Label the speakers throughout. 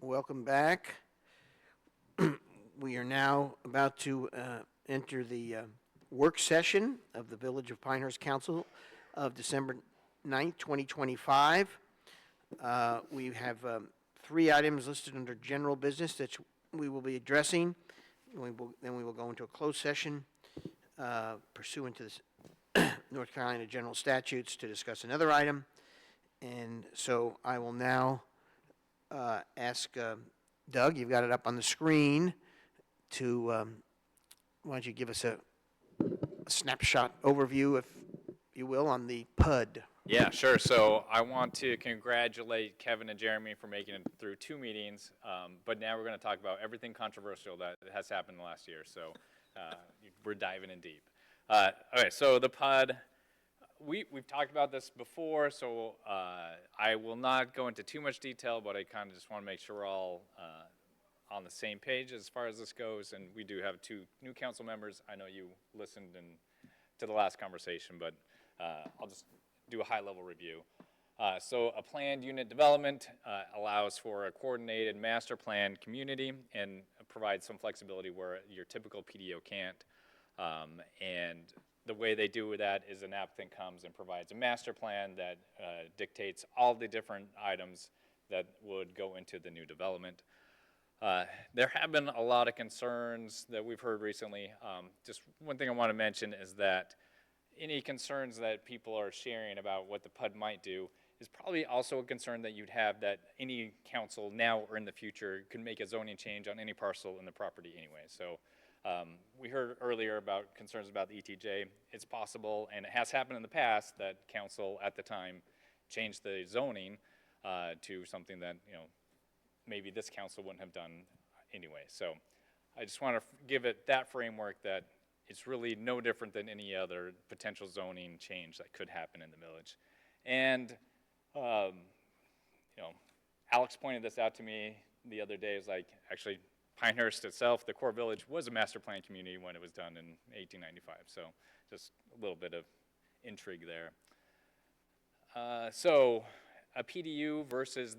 Speaker 1: Welcome back. We are now about to enter the work session of the Village of Pinehurst Council of December 9th, 2025. We have three items listed under general business that we will be addressing. Then we will go into a closed session pursuant to the North Carolina general statutes to discuss another item. And so I will now ask Doug, you've got it up on the screen, to, why don't you give us a snapshot overview, if you will, on the PUD.
Speaker 2: Yeah, sure. So I want to congratulate Kevin and Jeremy for making it through 2 meetings, but now we're going to talk about everything controversial that has happened in the last year. So we're diving in deep. Okay, so the PUD, we've talked about this before, so I will not go into too much detail, but I kind of just want to make sure we're all on the same page as far as this goes. And we do have 2 new council members. I know you listened to the last conversation, but I'll just do a high-level review. So a planned unit development allows for a coordinated master plan community and provides some flexibility where your typical PDO can't. And the way they do that is an applicant comes and provides a master plan that dictates all the different items that would go into the new development. There have been a lot of concerns that we've heard recently. Just one thing I want to mention is that any concerns that people are sharing about what the PUD might do is probably also a concern that you'd have that any council now or in the future could make a zoning change on any parcel in the property anyway. So we heard earlier about concerns about the ETJ. It's possible, and it has happened in the past, that council at the time changed the zoning to something that, maybe this council wouldn't have done anyway. So I just want to give it that framework that it's really no different than any other potential zoning change that could happen in the village. And, Alex pointed this out to me the other day. It's like, actually, Pinehurst itself, the core village, was a master plan community when it was done in 1895. So just a little bit of intrigue there. So a PDU versus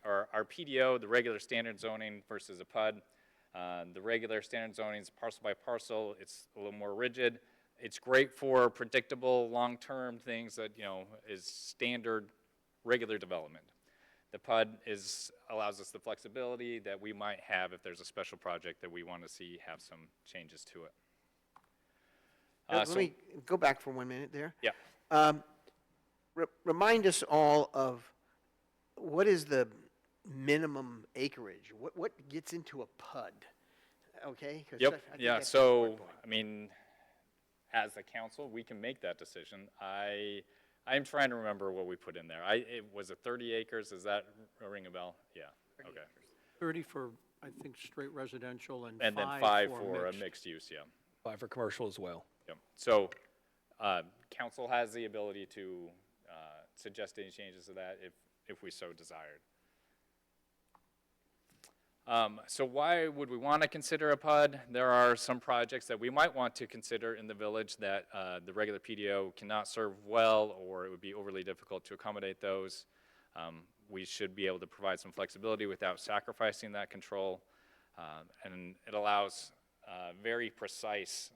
Speaker 2: our PDO, the regular standard zoning versus a PUD. The regular standard zoning is parcel by parcel. It's a little more rigid. It's great for predictable long-term things that, is standard regular development. The PUD allows us the flexibility that we might have if there's a special project that we want to see have some changes to it.
Speaker 1: Let me go back for 1 minute there.
Speaker 2: Yeah.
Speaker 1: Remind us all of what is the minimum acreage? What gets into a PUD? Okay?
Speaker 2: Yep. Yeah. So, as a council, we can make that decision. I'm trying to remember what we put in there. Was it 30 acres? Does that ring a bell? Yeah. Okay.
Speaker 3: 30 for, I think, straight residential and
Speaker 2: then 5 for a mixed use, yeah.
Speaker 4: 5 for commercial as well.
Speaker 2: Yep. So council has the ability to suggest any changes to that if we so desired. So why would we want to consider a PUD? There are some projects that we might want to consider in the village that the regular PDO cannot serve well, or it would be overly difficult to accommodate those. We should be able to provide some flexibility without sacrificing that control. And it allows very precise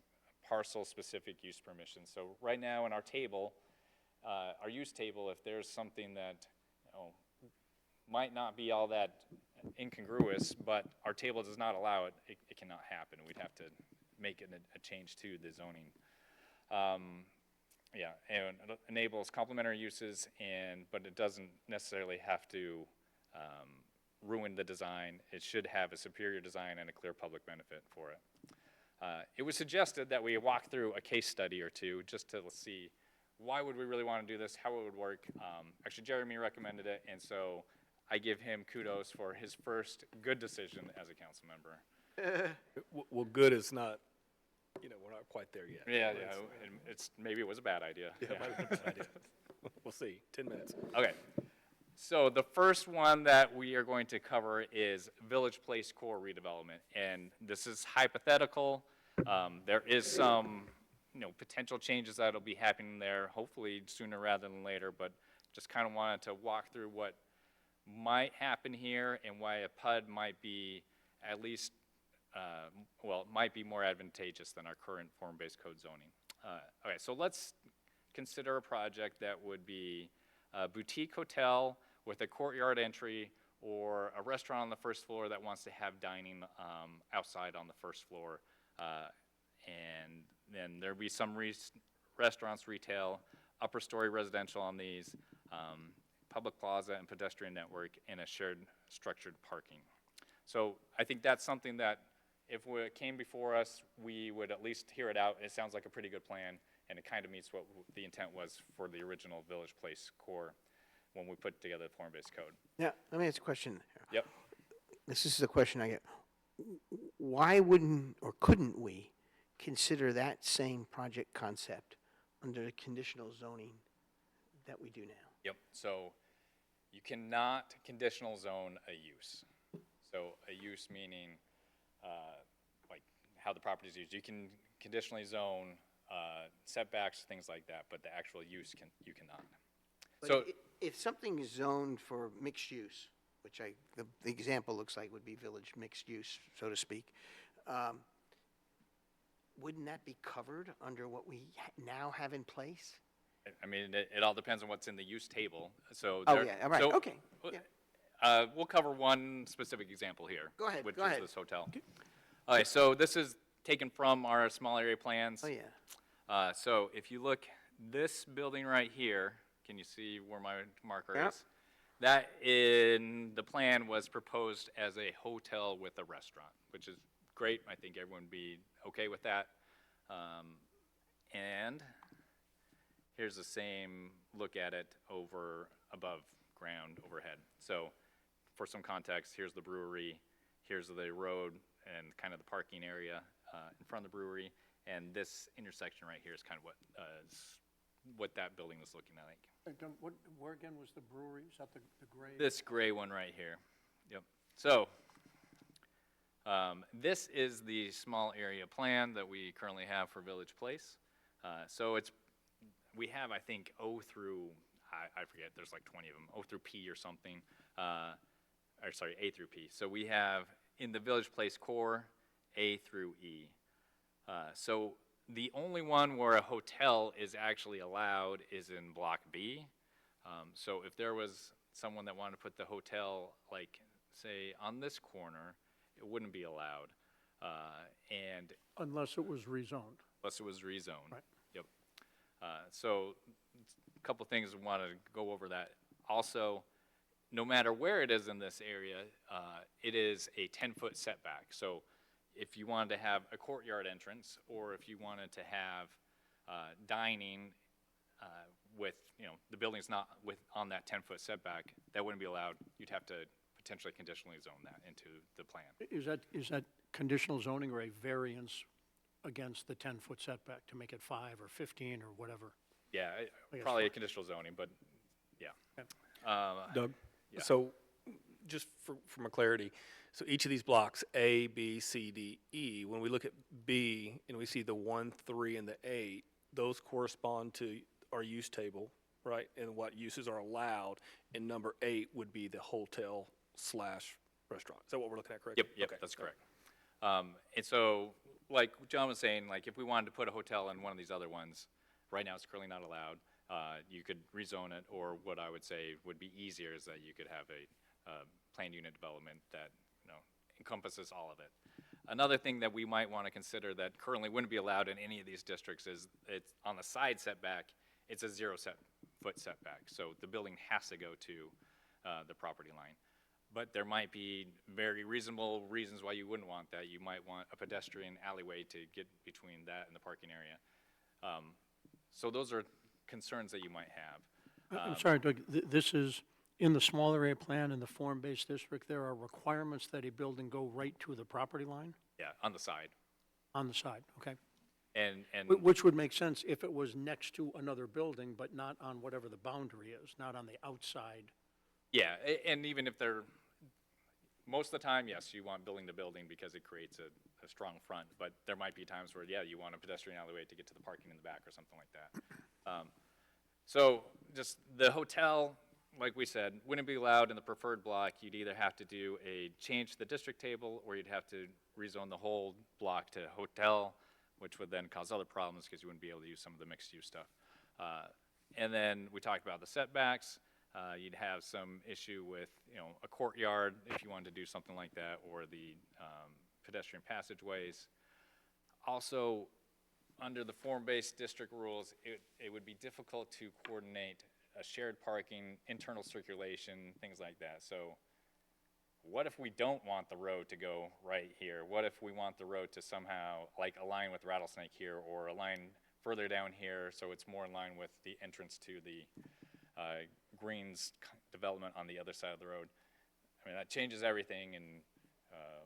Speaker 2: parcel-specific use permissions. So right now in our table, our use table, if there's something that might not be all that incongruous, but our table does not allow it, it cannot happen. We'd have to make it a change to the zoning. Yeah, and it enables complementary uses, but it doesn't necessarily have to ruin the design. It should have a superior design and a clear public benefit for it. It was suggested that we walk through a case study or two just to see why would we really want to do this, how it would work. Actually, Jeremy recommended it, and so I give him kudos for his first good decision as a council member.
Speaker 4: Well, good is not, we're not quite there yet.
Speaker 2: Yeah, maybe it was a bad idea.
Speaker 4: Yeah, it might have been a bad idea. We'll see. 10 minutes.
Speaker 2: Okay. So the first one that we are going to cover is Village Place Core redevelopment, and this is hypothetical. There is some, potential changes that'll be happening there, hopefully sooner rather than later. But just kind of wanted to walk through what might happen here and why a PUD might be at least, well, might be more advantageous than our current form-based code zoning. Okay, so let's consider a project that would be a boutique hotel with a courtyard entry or a restaurant on the first floor that wants to have dining outside on the first floor. And then there'd be some restaurants, retail, upper story residential on these, public plaza and pedestrian network, and a shared structured parking. So I think that's something that if it came before us, we would at least hear it out. It sounds like a pretty good plan, and it kind of meets what the intent was for the original Village Place core when we put together the form-based code.
Speaker 1: Now, let me ask a question.
Speaker 2: Yep.
Speaker 1: This is the question I get. Why wouldn't or couldn't we consider that same project concept under the conditional zoning that we do now?
Speaker 2: Yep, so you cannot conditional zone a use. So a use meaning like how the property is used. You can conditionally zone setbacks, things like that, but the actual use you cannot.
Speaker 1: But
Speaker 2: So
Speaker 1: if something is zoned for mixed use, which the example looks like would be village mixed use, so to speak, wouldn't that be covered under what we now have in place?
Speaker 2: I mean, it all depends on what's in the use table. So
Speaker 1: Oh,
Speaker 2: there-
Speaker 1: yeah, all right,
Speaker 2: so,
Speaker 1: okay, yeah.
Speaker 2: We'll cover one specific example here.
Speaker 1: Go ahead,
Speaker 2: Which
Speaker 1: go
Speaker 2: is
Speaker 1: ahead.
Speaker 2: this hotel. All right, so this is taken from our small area plans.
Speaker 1: Oh, yeah.
Speaker 2: So if you look, this building right here, can you see where my marker
Speaker 1: Yeah.
Speaker 2: is? That in the plan was proposed as a hotel with a restaurant, which is great. I think everyone would be okay with that. And here's the same look at it above ground overhead. So for some context, here's the brewery, here's the road and kind of the parking area in front of the brewery, and this intersection right here is kind of what that building was looking like.
Speaker 3: Where again was the brewery? Is that the gray?
Speaker 2: This gray one right here. Yep. So this is the small area plan that we currently have for Village Place. So we have, I think, O through, I forget, there's like 20 of them, O through P or something, or sorry, A through P. So we have in the Village Place core, A through E. So the only one where a hotel is actually allowed is in Block B. So if there was someone that wanted to put the hotel, like, say, on this corner, it wouldn't be allowed. And
Speaker 3: Unless it was rezoned.
Speaker 2: unless it was rezoned.
Speaker 3: Right.
Speaker 2: Yep. So a couple things I want to go over that. Also, no matter where it is in this area, it is a 10-foot setback. So if you wanted to have a courtyard entrance, or if you wanted to have dining with, the building's not on that 10-foot setback, that wouldn't be allowed. You'd have to potentially conditionally zone that into the plan.
Speaker 3: Is that conditional zoning or a variance against the 10-foot setback to make it 5 or 15 or whatever?
Speaker 2: Yeah,
Speaker 3: guess
Speaker 2: probably a
Speaker 3: fine.
Speaker 2: conditional zoning, but yeah.
Speaker 3: Okay.
Speaker 4: Doug?
Speaker 2: Yeah.
Speaker 4: So, just for my clarity, so each of these blocks, A, B, C, D, E, when we look at B and we see the 1, 3, and the 8, those correspond to our use table, right? And what uses are allowed, and number 8 would be the hotel/restaurant. Is that what we're looking at, correct?
Speaker 2: Yep,
Speaker 4: Okay.
Speaker 2: that's correct. And so, like John was saying, like if we wanted to put a hotel in one of these other ones, right now it's currently not allowed. You could rezone it, or what I would say would be easier is that you could have a planned unit development that encompasses all of it. Another thing that we might want to consider that currently wouldn't be allowed in any of these districts is it's on the side setback, it's a 0-foot setback. So the building has to go to the property line. But there might be very reasonable reasons why you wouldn't want that. You might want a pedestrian alleyway to get between that and the parking area. So those are concerns that you might have.
Speaker 3: I'm sorry, Doug, this is in the small area plan in the form-based district, there are requirements that a building go right to the property line
Speaker 2: Yeah, on the side.
Speaker 3: on the side, okay?
Speaker 2: And
Speaker 3: Which would make sense if it was next to another building, but not on whatever the boundary is, not on the outside.
Speaker 2: yeah, and even if they're, most of the time, yes, you want building to building because it creates a strong front, but there might be times where, yeah, you want a pedestrian alleyway to get to the parking in the back or something like that. So just the hotel, like we said, wouldn't be allowed in the preferred block. You'd either have to do a change to the district table, or you'd have to rezone the whole block to hotel, which would then cause other problems because you wouldn't be able to use some of the mixed-use stuff. And then we talked about the setbacks. You'd have some issue with, a courtyard if you wanted to do something like that, or the pedestrian passageways. Also, under the form-based district rules, it would be difficult to coordinate a shared parking, internal circulation, things like that. So what if we don't want the road to go right here? What if we want the road to somehow like align with Rattlesnake here, or align further down here so it's more in line with the entrance to the Greens development on the other side of the road? I mean, that changes everything, and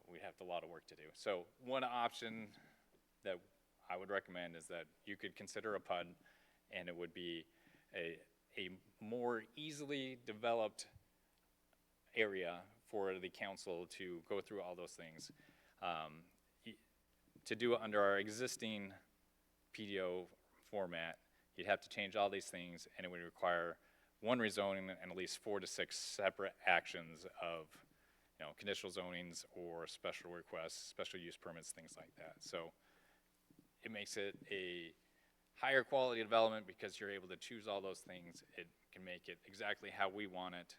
Speaker 2: we have a lot of work to do. So one option that I would recommend is that you could consider a PUD, and it would be a more easily developed area for the council to go through all those things. To do it under our existing PDO format, you'd have to change all these things, and it would require one rezoning and at least 4 to 6 separate actions of, conditional zonings or special requests, special use permits, things like that. So it makes it a higher quality development because you're able to choose all those things. It can make it exactly how we want it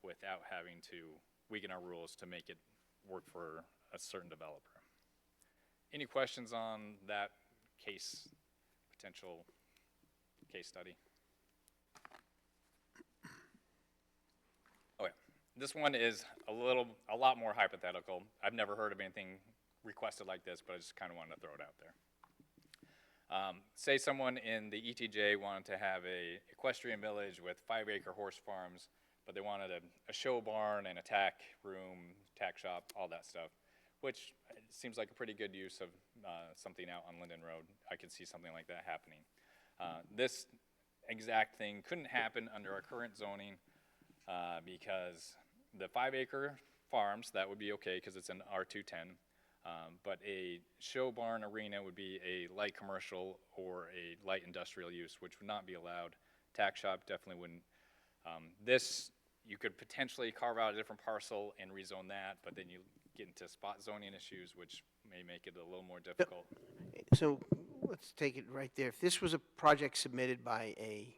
Speaker 2: without having to weaken our rules to make it work for a certain developer. Any questions on that potential case study? Okay, this one is a lot more hypothetical. I've never heard of anything requested like this, but I just kind of wanted to throw it out there. Say someone in the ETJ wanted to have a equestrian village with 5-acre horse farms, but they wanted a show barn and a tack room, tack shop, all that stuff, which seems like a pretty good use of something out on Linden Road. I could see something like that happening. This exact thing couldn't happen under our current zoning because the 5-acre farms, that would be okay because it's an R210. But a show barn arena would be a light commercial or a light industrial use, which would not be allowed. Tack shop definitely wouldn't. This, you could potentially carve out a different parcel and rezone that, but then you get into spot zoning issues, which may make it a little more difficult.
Speaker 1: So let's take it right there. If this was a project submitted by a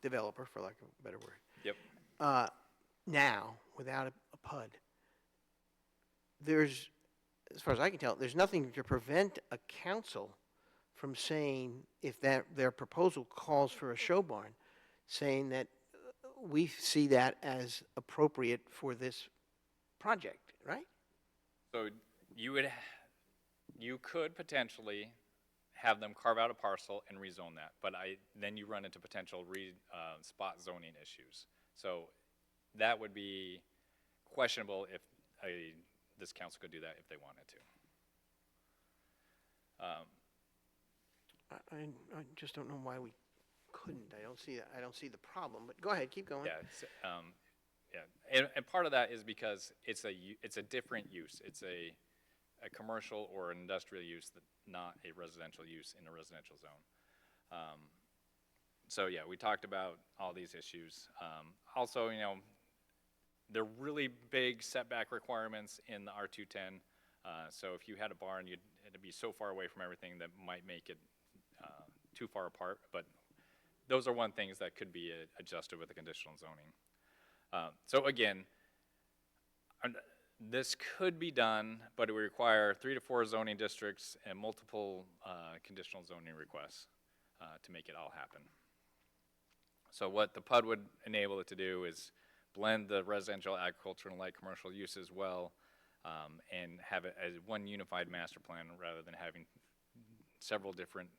Speaker 1: developer, for lack of a better word.
Speaker 2: Yep.
Speaker 1: Now, without a PUD, there's, as far as I can tell, there's nothing to prevent a council from saying, if their proposal calls for a show barn, saying that we see that as appropriate for this project, right?
Speaker 2: So you could potentially have them carve out a parcel and rezone that, but then you run into potential spot zoning issues. So that would be questionable if this council could do that if they wanted to.
Speaker 1: I just don't know why we couldn't. I don't see that. I don't see the problem, but go ahead, keep going.
Speaker 2: Yeah, and part of that is because it's a different use. It's a commercial or an industrial use, not a residential use in a residential zone. So yeah, we talked about all these issues. Also, they're really big setback requirements in the R210. So if you had a barn, it'd be so far away from everything that might make it too far apart. But those are one things that could be adjusted with the conditional zoning. So again, this could be done, but it would require 3 to 4 zoning districts and multiple conditional zoning requests to make it all happen. So what the PUD would enable it to do is blend the residential, agricultural, and light commercial uses well, and have it as one unified master plan rather than having several different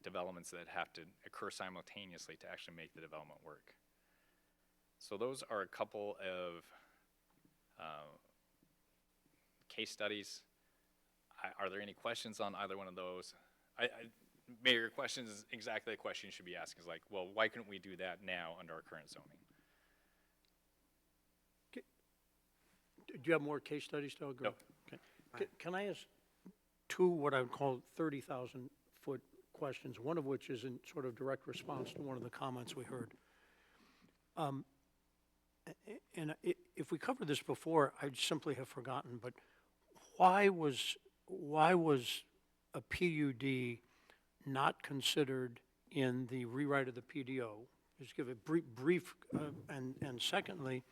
Speaker 2: developments that have to occur simultaneously to actually make the development work. So those are a couple of case studies. Are there any questions on either one of those? Maybe your question is exactly the question you should be asking, is like, well, why couldn't we do that now under our current zoning?
Speaker 3: Do you have more case studies, Doug?
Speaker 2: No.
Speaker 3: Okay. Can I ask 2 what I would call 30,000-foot questions, one of which is in sort of direct response to one of the comments we heard? And if we covered this before, I'd simply have forgotten, but why was a PUD not considered in the rewrite of the PDO? Just give a brief, and secondly,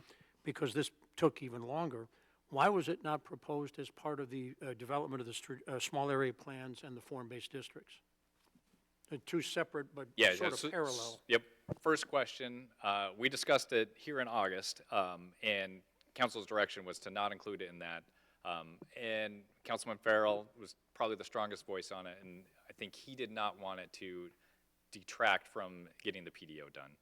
Speaker 3: because this took even longer, why was it not proposed as part of the development of the small area plans and the form-based districts? They're two separate but
Speaker 2: Yeah,
Speaker 3: sort
Speaker 2: that's-
Speaker 3: of parallel.
Speaker 2: Yep. First question, we discussed it here in August, and council's direction was to not include it in that. And Councilman Farrell was probably the strongest voice on it, and I think he did not want it to detract from getting the PDO done.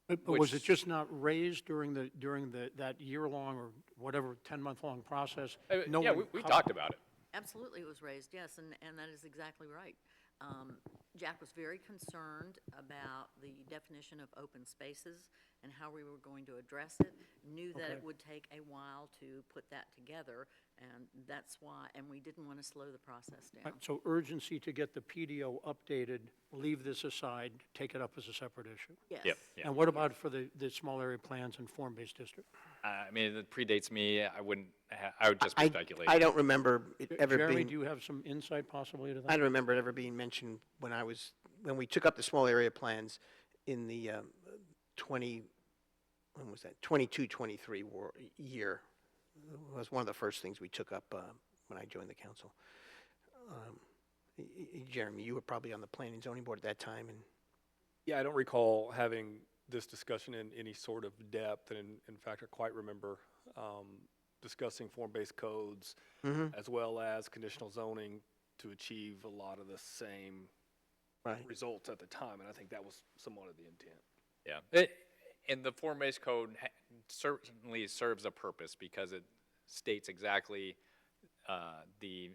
Speaker 3: But was it
Speaker 2: which-
Speaker 3: just not raised during that year-long or whatever, 10-month-long process? No
Speaker 2: Yeah,
Speaker 3: one
Speaker 2: we
Speaker 3: co-
Speaker 2: talked about it.
Speaker 5: Absolutely, it was raised, yes, and that is exactly right. Jack was very concerned about the definition of open spaces and how we were going to address it, knew that it
Speaker 3: Okay.
Speaker 5: would take a while to put that together, and that's why, and we didn't want to slow the process down.
Speaker 3: So urgency to get the PDO updated, leave this aside, take it up as a separate issue?
Speaker 5: Yes.
Speaker 2: Yep, yeah.
Speaker 3: And what about for the small area plans and form-based district?
Speaker 2: I mean, it predates me, I would just be speculating.
Speaker 1: I don't remember it ever
Speaker 3: Jeremy,
Speaker 1: being,
Speaker 3: do you have some insight possibly to
Speaker 1: I
Speaker 3: that?
Speaker 1: don't remember it ever being mentioned when we took up the small area plans in the 22, 23 year. It was one of the first things we took up when I joined the council. Jeremy, you were probably on the planning and zoning board at that time, and
Speaker 4: Yeah, I don't recall having this discussion in any sort of depth, and in fact, I quite remember discussing form-based codes as well as conditional zoning to achieve a lot of the same
Speaker 1: right.
Speaker 4: results at the time, and I think that was somewhat of the intent.
Speaker 2: Yeah, and the form-based code certainly serves a purpose because it states exactly the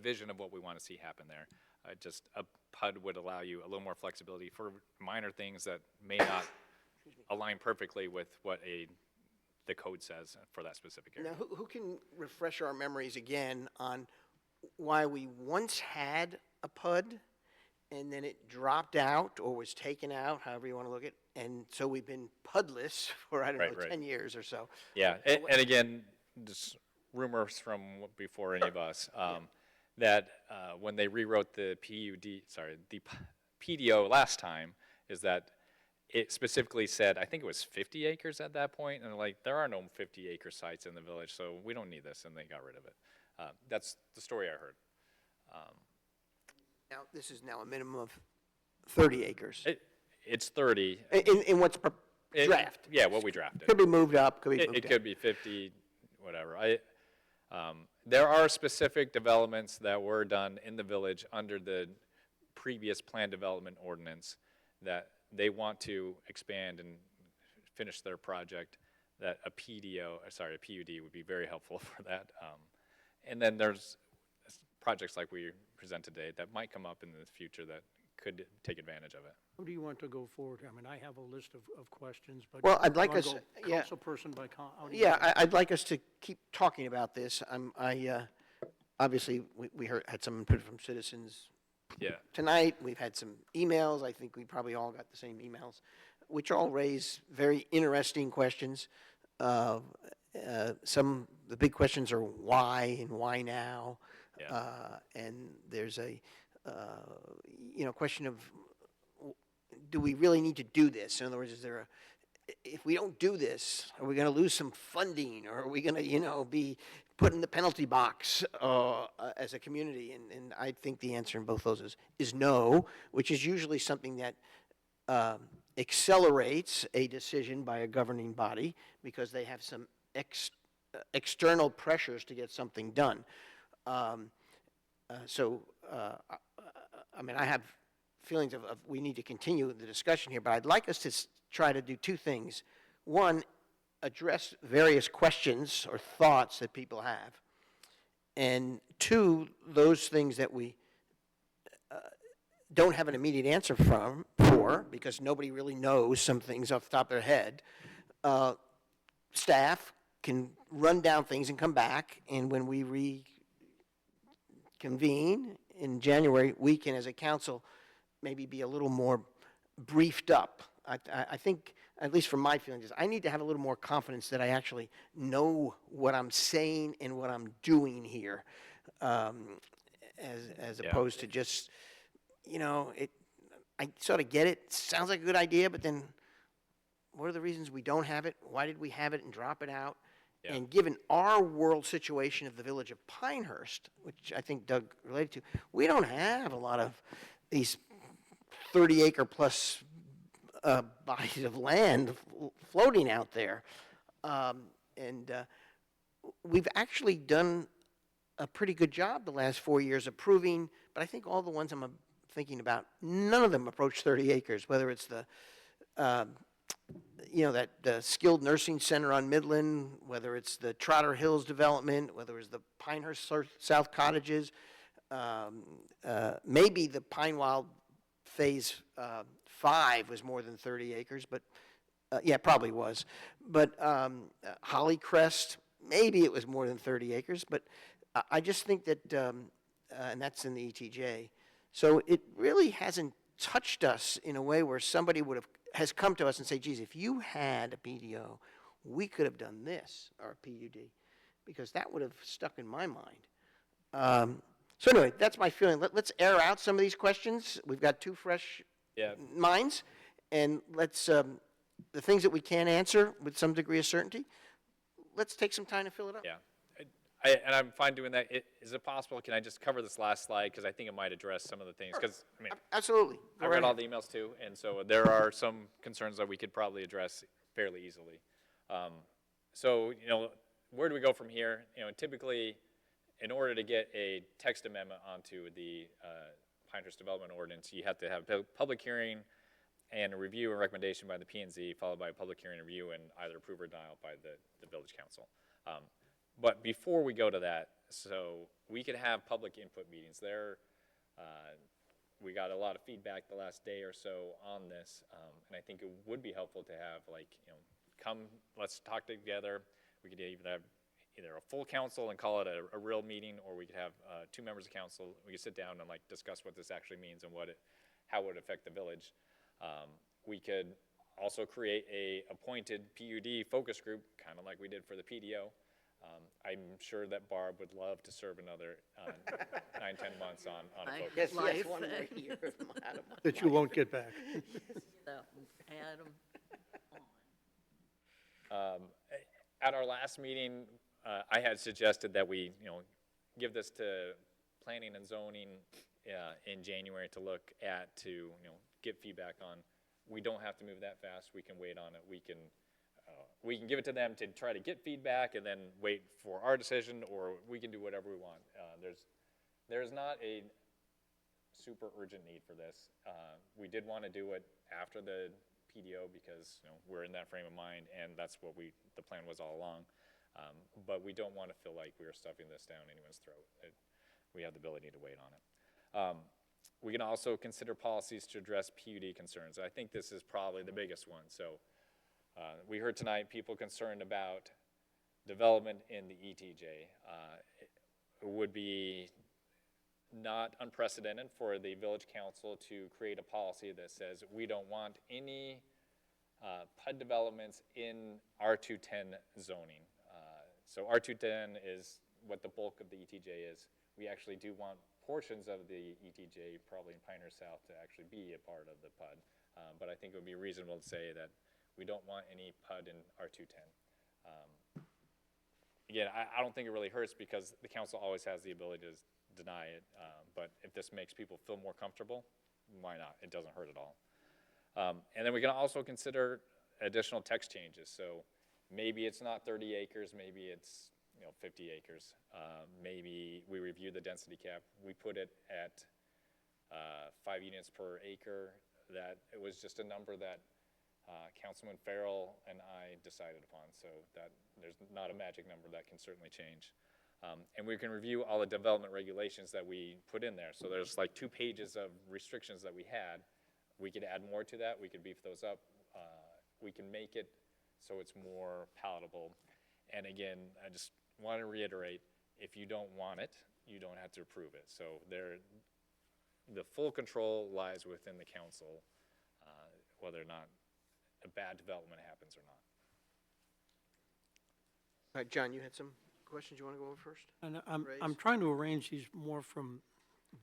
Speaker 2: vision of what we want to see happen there. Just a PUD would allow you a little more flexibility for minor things that may not align perfectly with what the code says for that specific area.
Speaker 1: Now, who can refresh our memories again on why we once had a PUD and then it dropped out or was taken out, however you want to look at it, and so we've been PUDless for, I don't know,
Speaker 2: Right, right.
Speaker 1: 10 years or so.
Speaker 2: Yeah, and again, just rumors from before any of us, that when they rewrote the PDO last time, is that it specifically said, I think it was 50 acres at that point, and like, there are no 50-acre sites in the village, so we don't need this, and they got rid of it. That's the story I heard.
Speaker 1: Now, this is now a minimum of 30 acres.
Speaker 2: It's 30.
Speaker 1: In what's
Speaker 2: It-
Speaker 1: draft.
Speaker 2: Yeah, what we drafted.
Speaker 1: Could be moved up, could be moved
Speaker 2: It
Speaker 1: down.
Speaker 2: could be 50, whatever. There are specific developments that were done in the village under the previous plan development ordinance that they want to expand and finish their project, that a PUD would be very helpful for that. And then there's projects like we present today that might come up in the future that could take advantage of it.
Speaker 3: How do you want to go forward? I mean, I have a list of questions, but.
Speaker 1: Well, I'd like
Speaker 3: wanna
Speaker 1: us-
Speaker 3: go
Speaker 1: yeah.
Speaker 3: Councilperson by how do you
Speaker 1: Yeah,
Speaker 3: want-
Speaker 1: I'd like us to keep talking about this. Obviously, we had some input from citizens
Speaker 2: Yeah.
Speaker 1: tonight. We've had some emails. I think we probably all got the same emails, which all raise very interesting questions. The big questions are why and why now?
Speaker 2: Yeah.
Speaker 1: And there's a, question of, do we really need to do this? In other words, if we don't do this, are we going to lose some funding? Or are we going to, be put in the penalty box as a community? And I think the answer in both those is no, which is usually something that accelerates a decision by a governing body because they have some external pressures to get something done. I have feelings of we need to continue the discussion here, but I'd like us to try to do two things. One, address various questions or thoughts that people have. And two, those things that we don't have an immediate answer for, because nobody really knows some things off the top of their head. Staff can run down things and come back, and when we reconvene in January, we can, as a council, maybe be a little more briefed up. I think at least from my feelings, is I need to have a little more confidence that I actually know what I'm saying and what I'm doing here, as
Speaker 2: Yeah.
Speaker 1: opposed to just, I sort of get it, sounds like a good idea, but then what are the reasons we don't have it? Why did we have it and drop it out?
Speaker 2: Yeah.
Speaker 1: And given our world situation of the village of Pinehurst, which I think Doug related to, we don't have a lot of these 30-acre plus bodies of land floating out there. We've actually done a pretty good job the last 4 years approving, but I think all the ones I'm thinking about, none of them approach 30 acres, whether it's the the skilled nursing center on Midland, whether it's the Trotter Hills development, whether it's the Pinehurst South Cottages, maybe the Pine Wild Phase 5 was more than 30 acres, but yeah, probably was. But Holly Crest, maybe it was more than 30 acres, but I just think that, and that's in the ETJ. So it really hasn't touched us in a way where somebody has come to us and say, geez, if you had a PDO, we could have done this, or a PUD, because that would have stuck in my mind. So anyway, that's my feeling. Let's air out some of these questions. We've got two fresh
Speaker 2: Yeah.
Speaker 1: minds, and let's, the things that we can't answer with some degree of certainty, let's take some time to fill it up.
Speaker 2: Yeah. And I'm fine doing that. Is it possible, can I just cover this last slide? Because I think it might address some of the things. Because, I mean,
Speaker 1: Absolutely.
Speaker 2: I read all the emails too, and so there are some concerns that we could probably address fairly easily. So, where do we go from here? Typically, in order to get a text amendment onto the Pinehurst Development Ordinance, you have to have a public hearing and a review and recommendation by the P&Z, followed by a public hearing and review and either approve or denial by the village council. But before we go to that, so we could have public input meetings there. We got a lot of feedback the last day or so on this, and I think it would be helpful to have, come, let's talk together. We could even have either a full council and call it a real meeting, or we could have 2 members of council. We could sit down and discuss what this actually means and how it would affect the village. We could also create a appointed PUD focus group, kind of like we did for the PDO. I'm sure that Barb would love to serve another 9-10 months on a focus.
Speaker 1: Yes,
Speaker 5: Life.
Speaker 1: one more year of Adam.
Speaker 3: That you won't get back.
Speaker 5: So, add 'em on.
Speaker 2: At our last meeting, I had suggested that we, give this to planning and zoning in January to look at, to get feedback on. We don't have to move that fast. We can wait on it. We can give it to them to try to get feedback and then wait for our decision, or we can do whatever we want. There's not a super urgent need for this. We did want to do it after the PDO because we're in that frame of mind, and that's what the plan was all along. But we don't want to feel like we are stuffing this down anyone's throat. We have the ability to wait on it. We can also consider policies to address PUD concerns. I think this is probably the biggest one. So we heard tonight people concerned about development in the ETJ. It would be not unprecedented for the village council to create a policy that says we don't want any PUD developments in R210 zoning. So R210 is what the bulk of the ETJ is. We actually do want portions of the ETJ, probably in Pinehurst South, to actually be a part of the PUD. But I think it would be reasonable to say that we don't want any PUD in R210. Again, I don't think it really hurts because the council always has the ability to deny it. But if this makes people feel more comfortable, why not? It doesn't hurt at all. And then we can also consider additional text changes. So maybe it's not 30 acres, maybe it's 50 acres. Maybe we review the density cap. We put it at 5 units per acre. That it was just a number that Councilman Farrell and I decided upon. So that there's not a magic number, that can certainly change. And we can review all the development regulations that we put in there. So there's 2 pages of restrictions that we had. We could add more to that. We could beef those up. We can make it so it's more palatable. And again, I just want to reiterate, if you don't want it, you don't have to approve it. So the full control lies within the council, whether or not a bad development happens or not.
Speaker 1: All right, John, you had some questions you want to go over first?
Speaker 3: And I'm
Speaker 1: Raise?
Speaker 3: trying to arrange these more from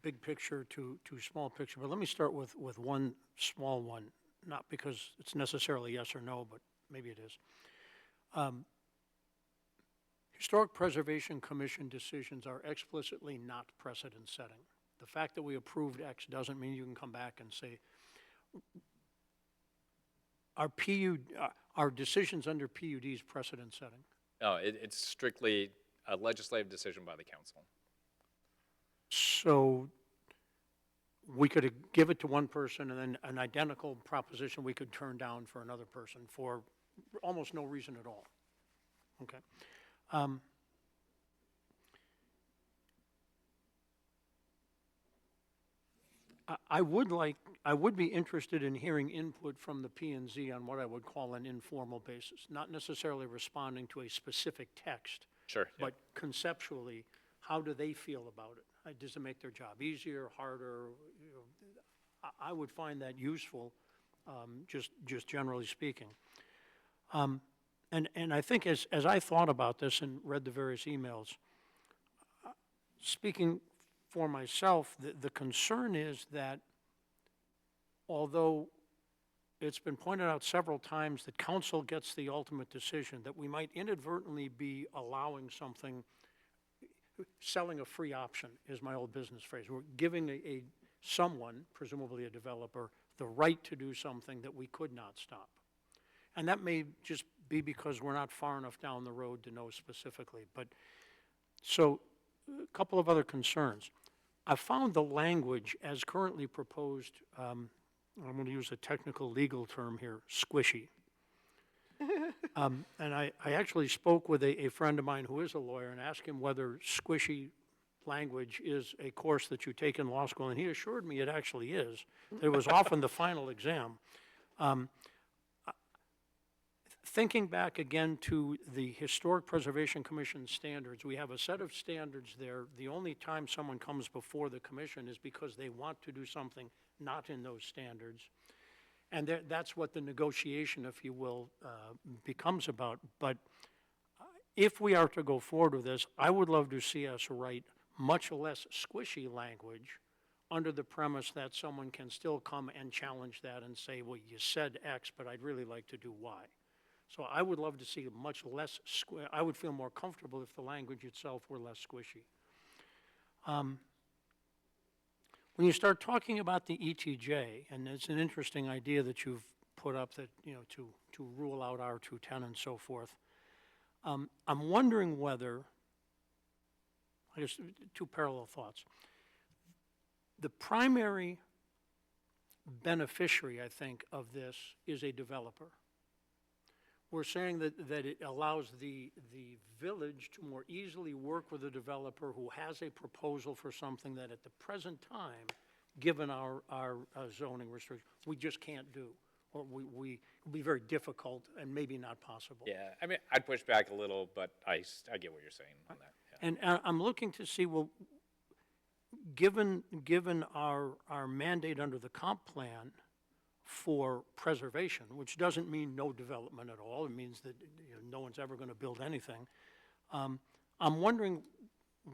Speaker 3: big picture to small picture, but let me start with one small one, not because it's necessarily yes or no, but maybe it is. Historic Preservation Commission decisions are explicitly not precedent-setting. The fact that we approved X doesn't mean you can come back and say, are decisions under PUDs precedent-setting?
Speaker 2: No, it's strictly a legislative decision by the council.
Speaker 3: So we could give it to one person and then an identical proposition we could turn down for another person for almost no reason at all. Okay. I would be interested in hearing input from the P and Z on what I would call an informal basis, not necessarily responding to a specific text,
Speaker 2: Sure. Yeah.
Speaker 3: but conceptually, how do they feel about it? Does it make their job easier, harder? You know, I would find that useful, just generally speaking. And I think as I thought about this and read the various emails, speaking for myself, the concern is that although it's been pointed out several times that council gets the ultimate decision, that we might inadvertently be allowing something, selling a free option is my old business phrase. We're giving someone, presumably a developer, the right to do something that we could not stop. And that may just be because we're not far enough down the road to know specifically. But so a couple of other concerns. I found the language as currently proposed, I'm going to use a technical legal term here, squishy. And I actually spoke with a friend of mine who is a lawyer and asked him whether squishy language is a course that you take in law school, and he assured me it actually is. It was often the final exam. Thinking back again to the Historic Preservation Commission standards, we have a set of standards there. The only time someone comes before the commission is because they want to do something not in those standards. And that's what the negotiation, if you will, becomes about. But if we are to go forward with this, I would love to see us write much less squishy language under the premise that someone can still come and challenge that and say, well, you said X, but I'd really like to do Y. So I would love to see much less, I would feel more comfortable if the language itself were less squishy. When you start talking about the ETJ, and it's an interesting idea that you've put up that, you know, to rule out R210 and so forth, I'm wondering whether, I guess two parallel thoughts. The primary beneficiary, I think, of this is a developer. We're saying that it allows the village to more easily work with a developer who has a proposal for something that at the present time, given our zoning restrictions, we just can't do. Or it would be very difficult and maybe not possible.
Speaker 2: Yeah, I mean, I'd push back a little, but I get what you're saying on that. Yeah.
Speaker 3: And I'm looking to see, well, given our mandate under the comp plan for preservation, which doesn't mean no development at all, it means that, you know, no one's ever going to build anything. I'm wondering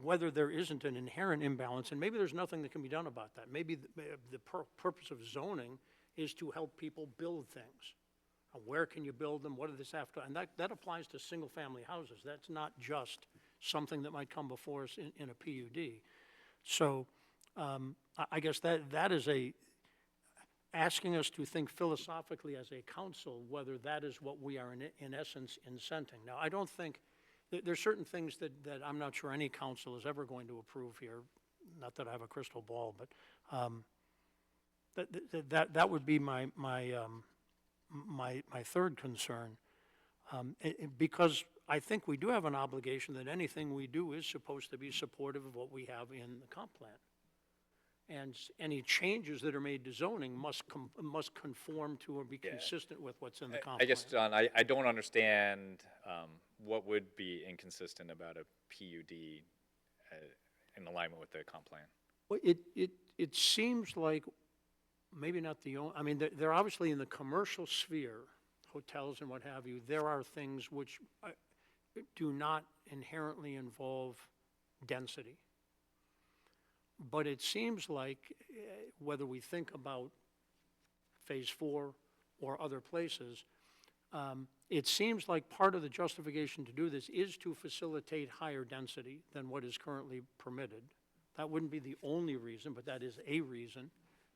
Speaker 3: whether there isn't an inherent imbalance, and maybe there's nothing that can be done about that. Maybe the purpose of zoning is to help people build things. Where can you build them? What do this have to? And that applies to single-family houses. That's not just something that might come before us in a PUD. So I guess that is asking us to think philosophically as a council whether that is what we are in essence incenting. Now, I don't think, there's certain things that I'm not sure any council is ever going to approve here, not that I have a crystal ball, but that would be my third concern, because I think we do have an obligation that anything we do is supposed to be supportive of what we have in the comp plan. And any changes that are made to zoning must conform to or be consistent with what's in the comp
Speaker 2: I guess,
Speaker 3: plan.
Speaker 2: John, I don't understand what would be inconsistent about a PUD in alignment with the comp plan.
Speaker 3: Well, it seems like maybe not the only, I mean, they're obviously in the commercial sphere, hotels and what have you, there are things which do not inherently involve density. But it seems like, whether we think about Phase 4 or other places, it seems like part of the justification to do this is to facilitate higher density than what is currently permitted. That wouldn't be the only reason, but that is a reason,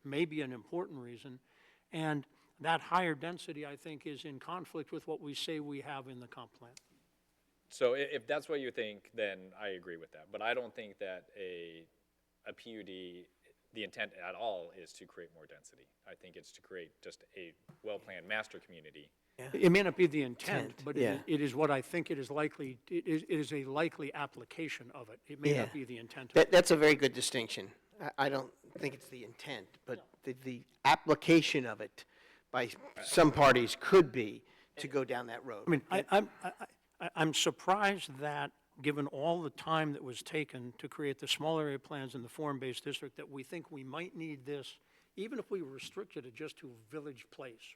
Speaker 3: maybe an important reason. And that higher density, I think, is in conflict with what we say we have in the comp plan.
Speaker 2: So if that's what you think, then I agree with that. But I don't think that a PUD, the intent at all is to create more density. I think it's to create just a well-planned master community.
Speaker 3: It may not be the intent, but
Speaker 1: yeah.
Speaker 3: it is what I think it is likely, it is a likely application of it. It may
Speaker 1: Yeah.
Speaker 3: not be the intent of it.
Speaker 1: That's a very good distinction. I don't think it's the intent, but the application of it by some parties could be to go down that road.
Speaker 3: I mean, I'm surprised that, given all the time that was taken to create the small area plans in the form-based district, that we think we might need this, even if we restricted it just to Village Place,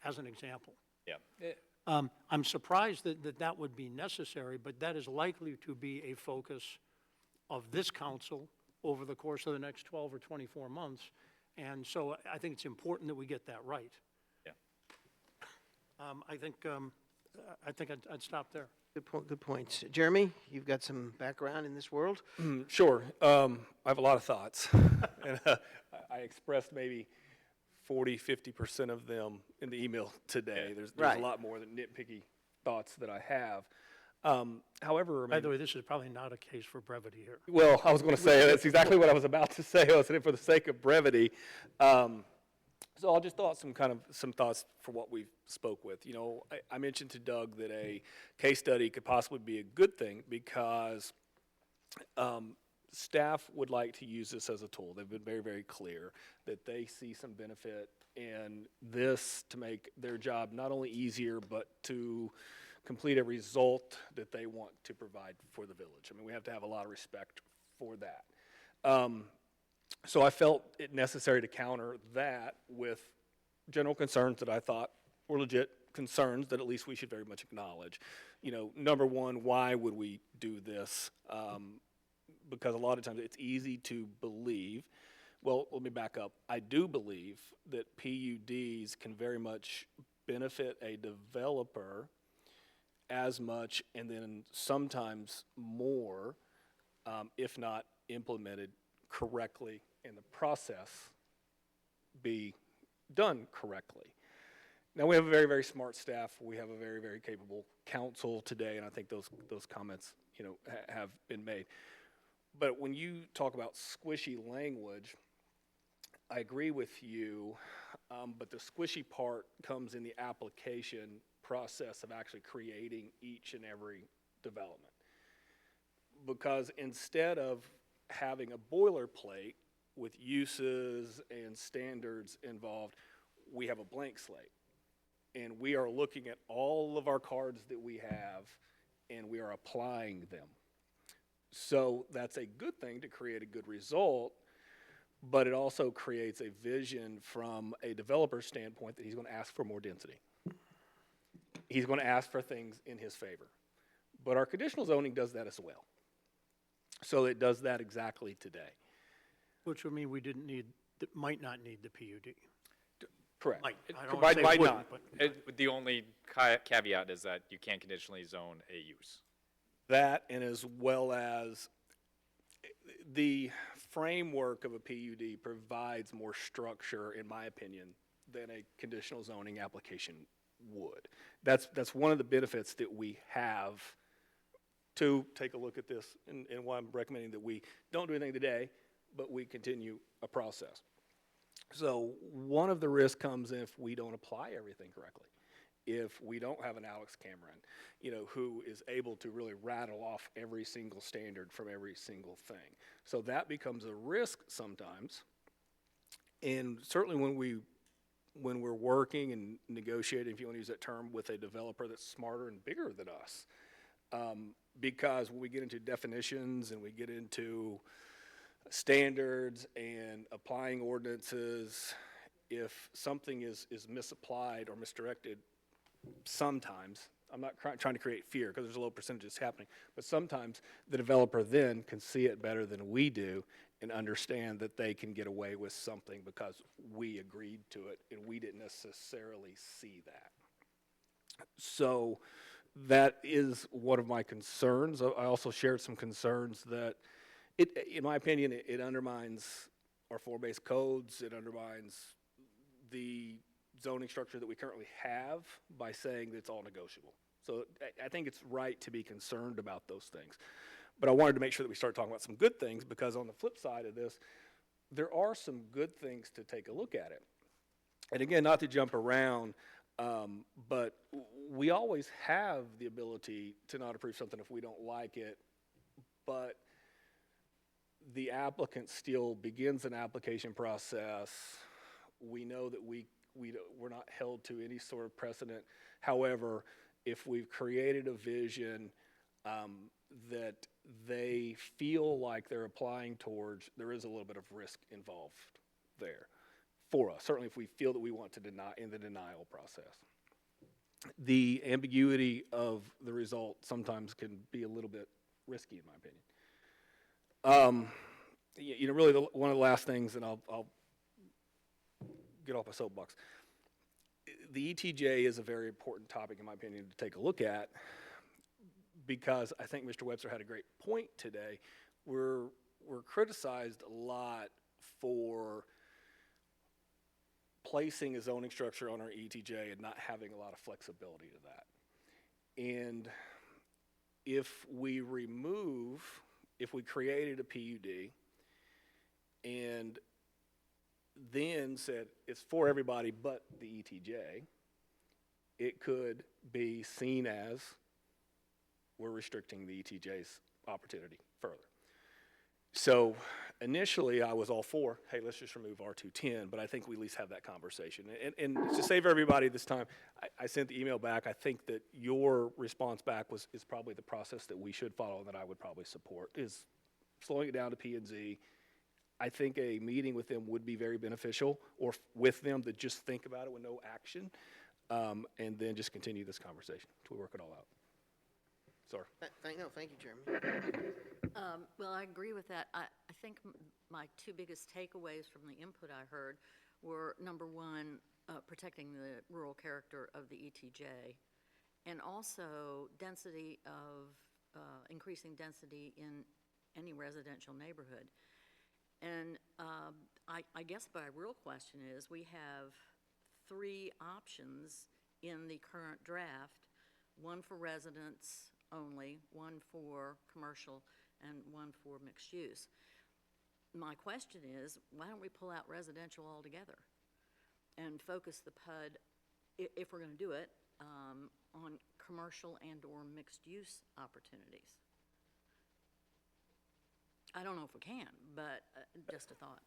Speaker 3: as an example.
Speaker 2: Yeah.
Speaker 3: I'm surprised that would be necessary, but that is likely to be a focus of this council over the course of the next 12 or 24 months. And so I think it's important that we get that right.
Speaker 2: Yeah.
Speaker 3: I think I'd stop there.
Speaker 1: Good points. Jeremy, you've got some background in this world?
Speaker 4: Sure. I have a lot of thoughts. And I expressed maybe 40–50% of them in the email today. There's
Speaker 1: Right.
Speaker 4: a lot more than nitpicky thoughts that I have. However, I
Speaker 3: By
Speaker 4: mean,
Speaker 3: the way, this is probably not a case for brevity here.
Speaker 4: well, I was going to say, that's exactly what I was about to say. I was saying for the sake of brevity. So I'll just thought some thoughts for what we spoke with. You know, I mentioned to Doug that a case study could possibly be a good thing because staff would like to use this as a tool. They've been very, very clear that they see some benefit in this to make their job not only easier, but to complete a result that they want to provide for the village. I mean, we have to have a lot of respect for that. So I felt it necessary to counter that with general concerns that I thought were legit concerns that at least we should very much acknowledge. You know, number one, why would we do this? Because a lot of times it's easy to believe. Well, let me back up. I do believe that PUDs can very much benefit a developer as much and then sometimes more if not implemented correctly and the process be done correctly. Now, we have a very, very smart staff. We have a very, very capable council today, and I think those comments, you know, have been made. But when you talk about squishy language, I agree with you, but the squishy part comes in the application process of actually creating each and every development. Because instead of having a boilerplate with uses and standards involved, we have a blank slate. And we are looking at all of our cards that we have, and we are applying them. So that's a good thing to create a good result, but it also creates a vision from a developer standpoint that he's going to ask for more density. He's going to ask for things in his favor. But our conditional zoning does that as well. So it does that exactly today.
Speaker 3: Which would mean we might not need the PUD.
Speaker 4: Correct.
Speaker 3: Might. I don't
Speaker 4: Might-
Speaker 3: say
Speaker 4: might
Speaker 3: wouldn't,
Speaker 4: not.
Speaker 3: but
Speaker 2: The only caveat is that you can't conditionally zone a use.
Speaker 4: That, and as well as the framework of a PUD provides more structure, in my opinion, than a conditional zoning application would. That's one of the benefits that we have to take a look at this, and why I'm recommending that we don't do anything today, but we continue a process. So one of the risks comes if we don't apply everything correctly. If we don't have an Alex Cameron, you know, who is able to really rattle off every single standard from every single thing. So that becomes a risk sometimes. And certainly when we're working and negotiating, if you want to use that term, with a developer that's smarter and bigger than us. Because when we get into definitions and we get into standards and applying ordinances, if something is misapplied or misdirected, sometimes, I'm not trying to create fear because there's a low percentage that's happening, but sometimes the developer then can see it better than we do and understand that they can get away with something because we agreed to it and we didn't necessarily see that. So that is one of my concerns. I also shared some concerns that in my opinion, it undermines our form-based codes. It undermines the zoning structure that we currently have by saying that it's all negotiable. So I think it's right to be concerned about those things. But I wanted to make sure that we start talking about some good things, because on the flip side of this, there are some good things to take a look at it. And again, not to jump around, but we always have the ability to not approve something if we don't like it, but the applicant still begins an application process. We know that we're not held to any sort of precedent. However, if we've created a vision that they feel like they're applying towards, there is a little bit of risk involved there for us, certainly if we feel that we want to deny in the denial process. The ambiguity of the result sometimes can be a little bit risky, in my opinion. Really, one of the last things, and I'll get off my soapbox. The ETJ is a very important topic, in my opinion, to take a look at, because I think Mr. Webster had a great point today. We're criticized a lot for placing a zoning structure on our ETJ and not having a lot of flexibility to that. And if we created a PUD and then said it's for everybody but the ETJ, it could be seen as we're restricting the ETJ's opportunity further. So initially I was all for, hey, let's just remove R210, but I think we at least have that conversation. And to save everybody this time, I sent the email back. I think that your response back is probably the process that we should follow and that I would probably support, is slowing it down to P&Z. I think a meeting with them would be very beneficial, or with them to just think about it with no action, and then just continue this conversation until we work it all out. Sorry.
Speaker 1: Thank you, Jeremy.
Speaker 5: Well, I agree with that. I think my two biggest takeaways from the input I heard were, number one, protecting the rural character of the ETJ, and also increasing density in any residential neighborhood. And I guess my real question is, we have 3 options in the current draft, one for residents only, one for commercial, and one for mixed use. My question is, why don't we pull out residential altogether and focus the PUD, if we're going to do it, on commercial and or mixed use opportunities? I don't know if we can, but just a thought.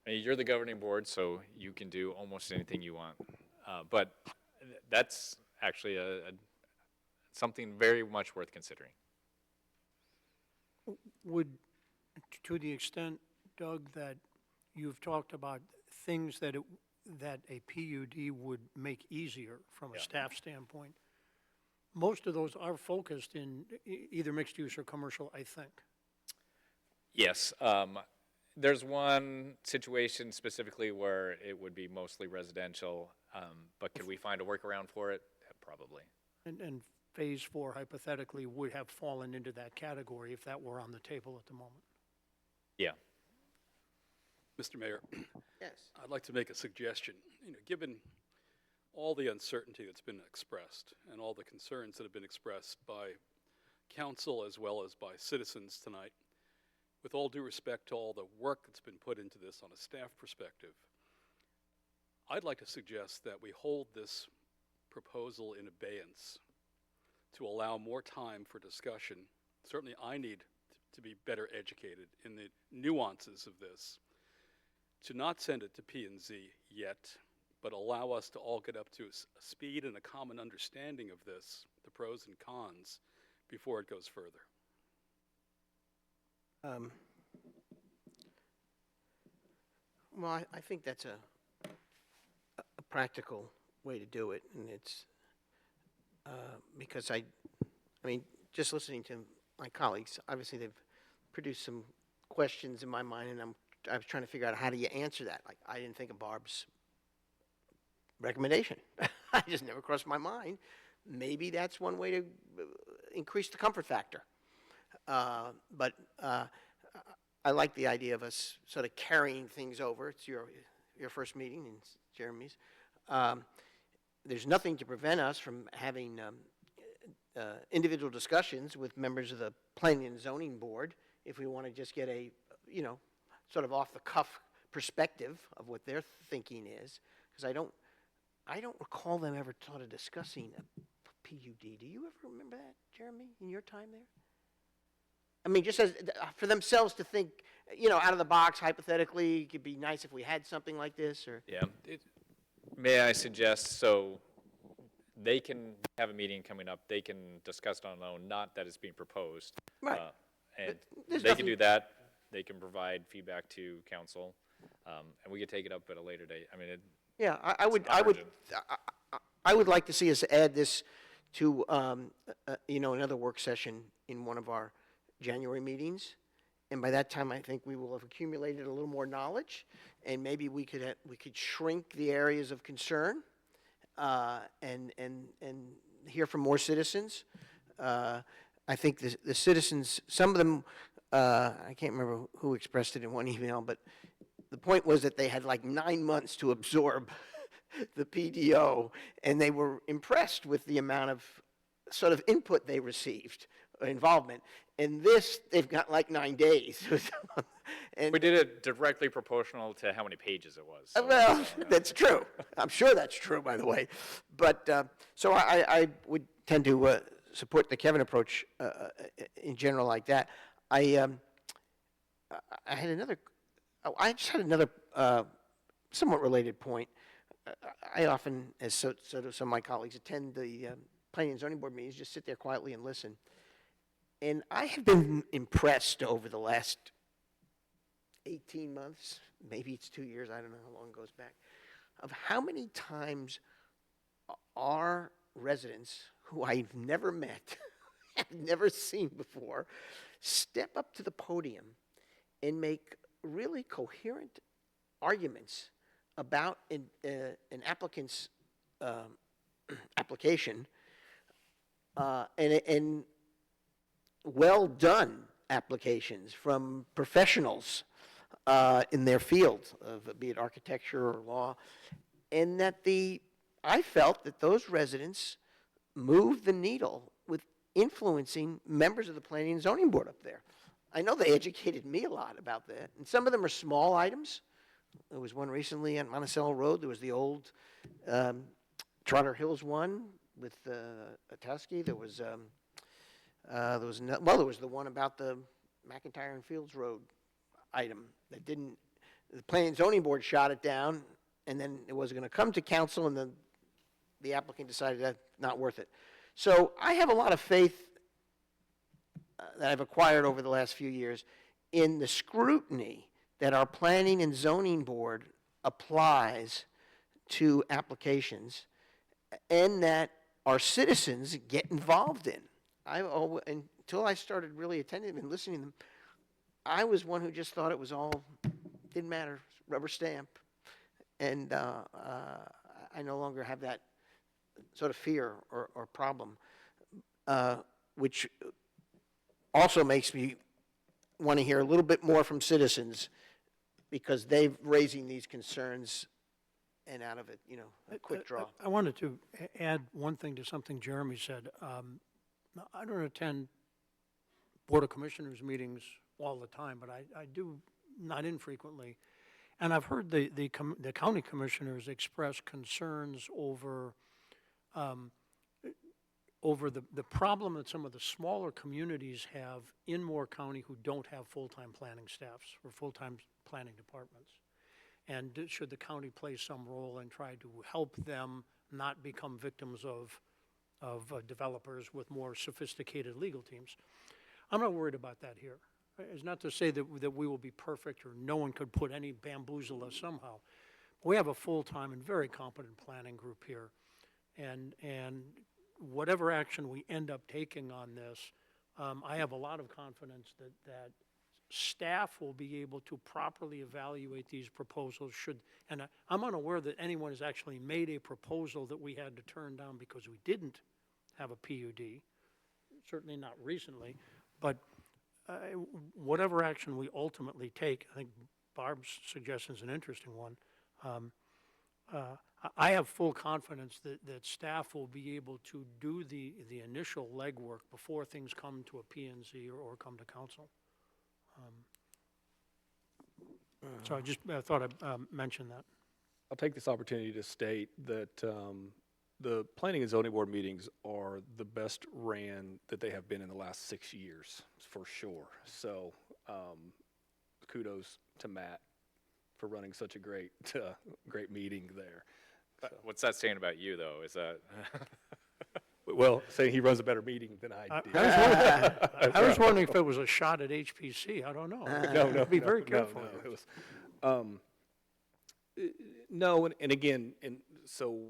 Speaker 2: You're the governing board, so you can do almost anything you want. But that's actually something very much worth considering.
Speaker 3: Would, to the extent, Doug, that you've talked about things that a PUD would make easier from a staff standpoint, most of those are focused in either mixed use or commercial, I think.
Speaker 2: Yes. There's one situation specifically where it would be mostly residential, but could we find a workaround for it? Probably.
Speaker 3: And Phase 4 hypothetically would have fallen into that category if that were on the table at the moment.
Speaker 2: Yeah.
Speaker 6: Mr. Mayor,
Speaker 1: Yes.
Speaker 6: I'd like to make a suggestion. Given all the uncertainty that's been expressed and all the concerns that have been expressed by council as well as by citizens tonight, with all due respect to all the work that's been put into this on a staff perspective, I'd like to suggest that we hold this proposal in abeyance to allow more time for discussion. Certainly I need to be better educated in the nuances of this, to not send it to P&Z yet, but allow us to all get up to a speed and a common understanding of this, the pros and cons, before it goes further.
Speaker 1: Well, I think that's a practical way to do it, and it's because I mean, just listening to my colleagues, obviously they've produced some questions in my mind, and I was trying to figure out how do you answer that. Like, I didn't think of Barb's recommendation. I just never crossed my mind. Maybe that's one way to increase the comfort factor. But I like the idea of us sort of carrying things over. It's your first meeting, and it's Jeremy's. There's nothing to prevent us from having individual discussions with members of the Planning and Zoning Board if we want to just get a, sort of off-the-cuff perspective of what their thinking is. Because I don't recall them ever sort of discussing a PUD. Do you ever remember that, Jeremy, in your time there? I mean, just as for themselves to think, out of the box, hypothetically, it could be nice if we had something like this, or.
Speaker 2: Yeah. May I suggest, so they can have a meeting coming up, they can discuss it on their own, not that it's being proposed.
Speaker 1: Right.
Speaker 2: And
Speaker 1: there's
Speaker 2: they can
Speaker 1: nothing-
Speaker 2: do that, they can provide feedback to council, and we could take it up at a later date. I mean,
Speaker 1: Yeah, I would
Speaker 2: urgent.
Speaker 1: like to see us add this to, another work session in one of our January meetings. And by that time, I think we will have accumulated a little more knowledge, and maybe we could shrink the areas of concern, and hear from more citizens. I think the citizens, some of them, I can't remember who expressed it in one email, but the point was that they had like 9 months to absorb the PDO, and they were impressed with the amount of sort of input they received, involvement. And this, they've got like 9 days. And,
Speaker 2: we did it directly proportional to how many pages it was. So,
Speaker 1: well, that's true. I'm sure that's true, by the way. But, so I would tend to support the Kevin approach in general like that. I just had another somewhat related point. I often, as so do some of my colleagues, attend the Planning and Zoning Board meetings, just sit there quietly and listen. And I have been impressed over the last 18 months, maybe it's 2 years, I don't know how long it goes back, of how many times our residents, who I've never met, have never seen before, step up to the podium and make really coherent arguments about an applicant's application, and well-done applications from professionals in their field, be it architecture or law, and that I felt that those residents moved the needle with influencing members of the Planning and Zoning Board up there. I know they educated me a lot about that, and some of them are small items. There was one recently on Monticello Road. There was the old Trotter Hills one with Tusky. There was the one about the McIntyre and Fields Road item that didn't. The Planning and Zoning Board shot it down, and then it was going to come to council, and then the applicant decided that's not worth it. So I have a lot of faith that I've acquired over the last few years in the scrutiny that our Planning and Zoning Board applies to applications, and that our citizens get involved in. Until I started really attending them and listening to them, I was one who just thought it was all, didn't matter, rubber stamp. And I no longer have that sort of fear or problem, which also makes me want to hear a little bit more from citizens, because they're raising these concerns, and out of it, a quick draw.
Speaker 3: I wanted to add one thing to something Jeremy said. I don't attend Board of Commissioners meetings all the time, but I do not infrequently. And I've heard the county commissioners express concerns over the problem that some of the smaller communities have in Moore County who don't have full-time planning staffs or full-time planning departments. And should the county play some role and try to help them not become victims of developers with more sophisticated legal teams? I'm not worried about that here. It's not to say that we will be perfect or no one could put any bamboozle us somehow. We have a full-time and very competent planning group here. And whatever action we end up taking on this, I have a lot of confidence that staff will be able to properly evaluate these proposals and I'm unaware that anyone has actually made a proposal that we had to turn down because we didn't have a PUD, certainly not recently, but whatever action we ultimately take, I think Barb's suggestion is an interesting one. I have full confidence that staff will be able to do the initial legwork before things come to a P&Z or come to council. So I thought I'd mention that.
Speaker 4: I'll take this opportunity to state that the Planning and Zoning Board meetings are the best ran that they have been in the last 6 years, for sure. So kudos to Matt for running such a great meeting there.
Speaker 2: What's that saying about you, though? Is that
Speaker 4: Well, saying he runs a better meeting than I did.
Speaker 3: I was wondering if it was a shot at HPC. I don't know.
Speaker 4: No,
Speaker 3: Be very careful.
Speaker 4: No, it was, no, and again, and so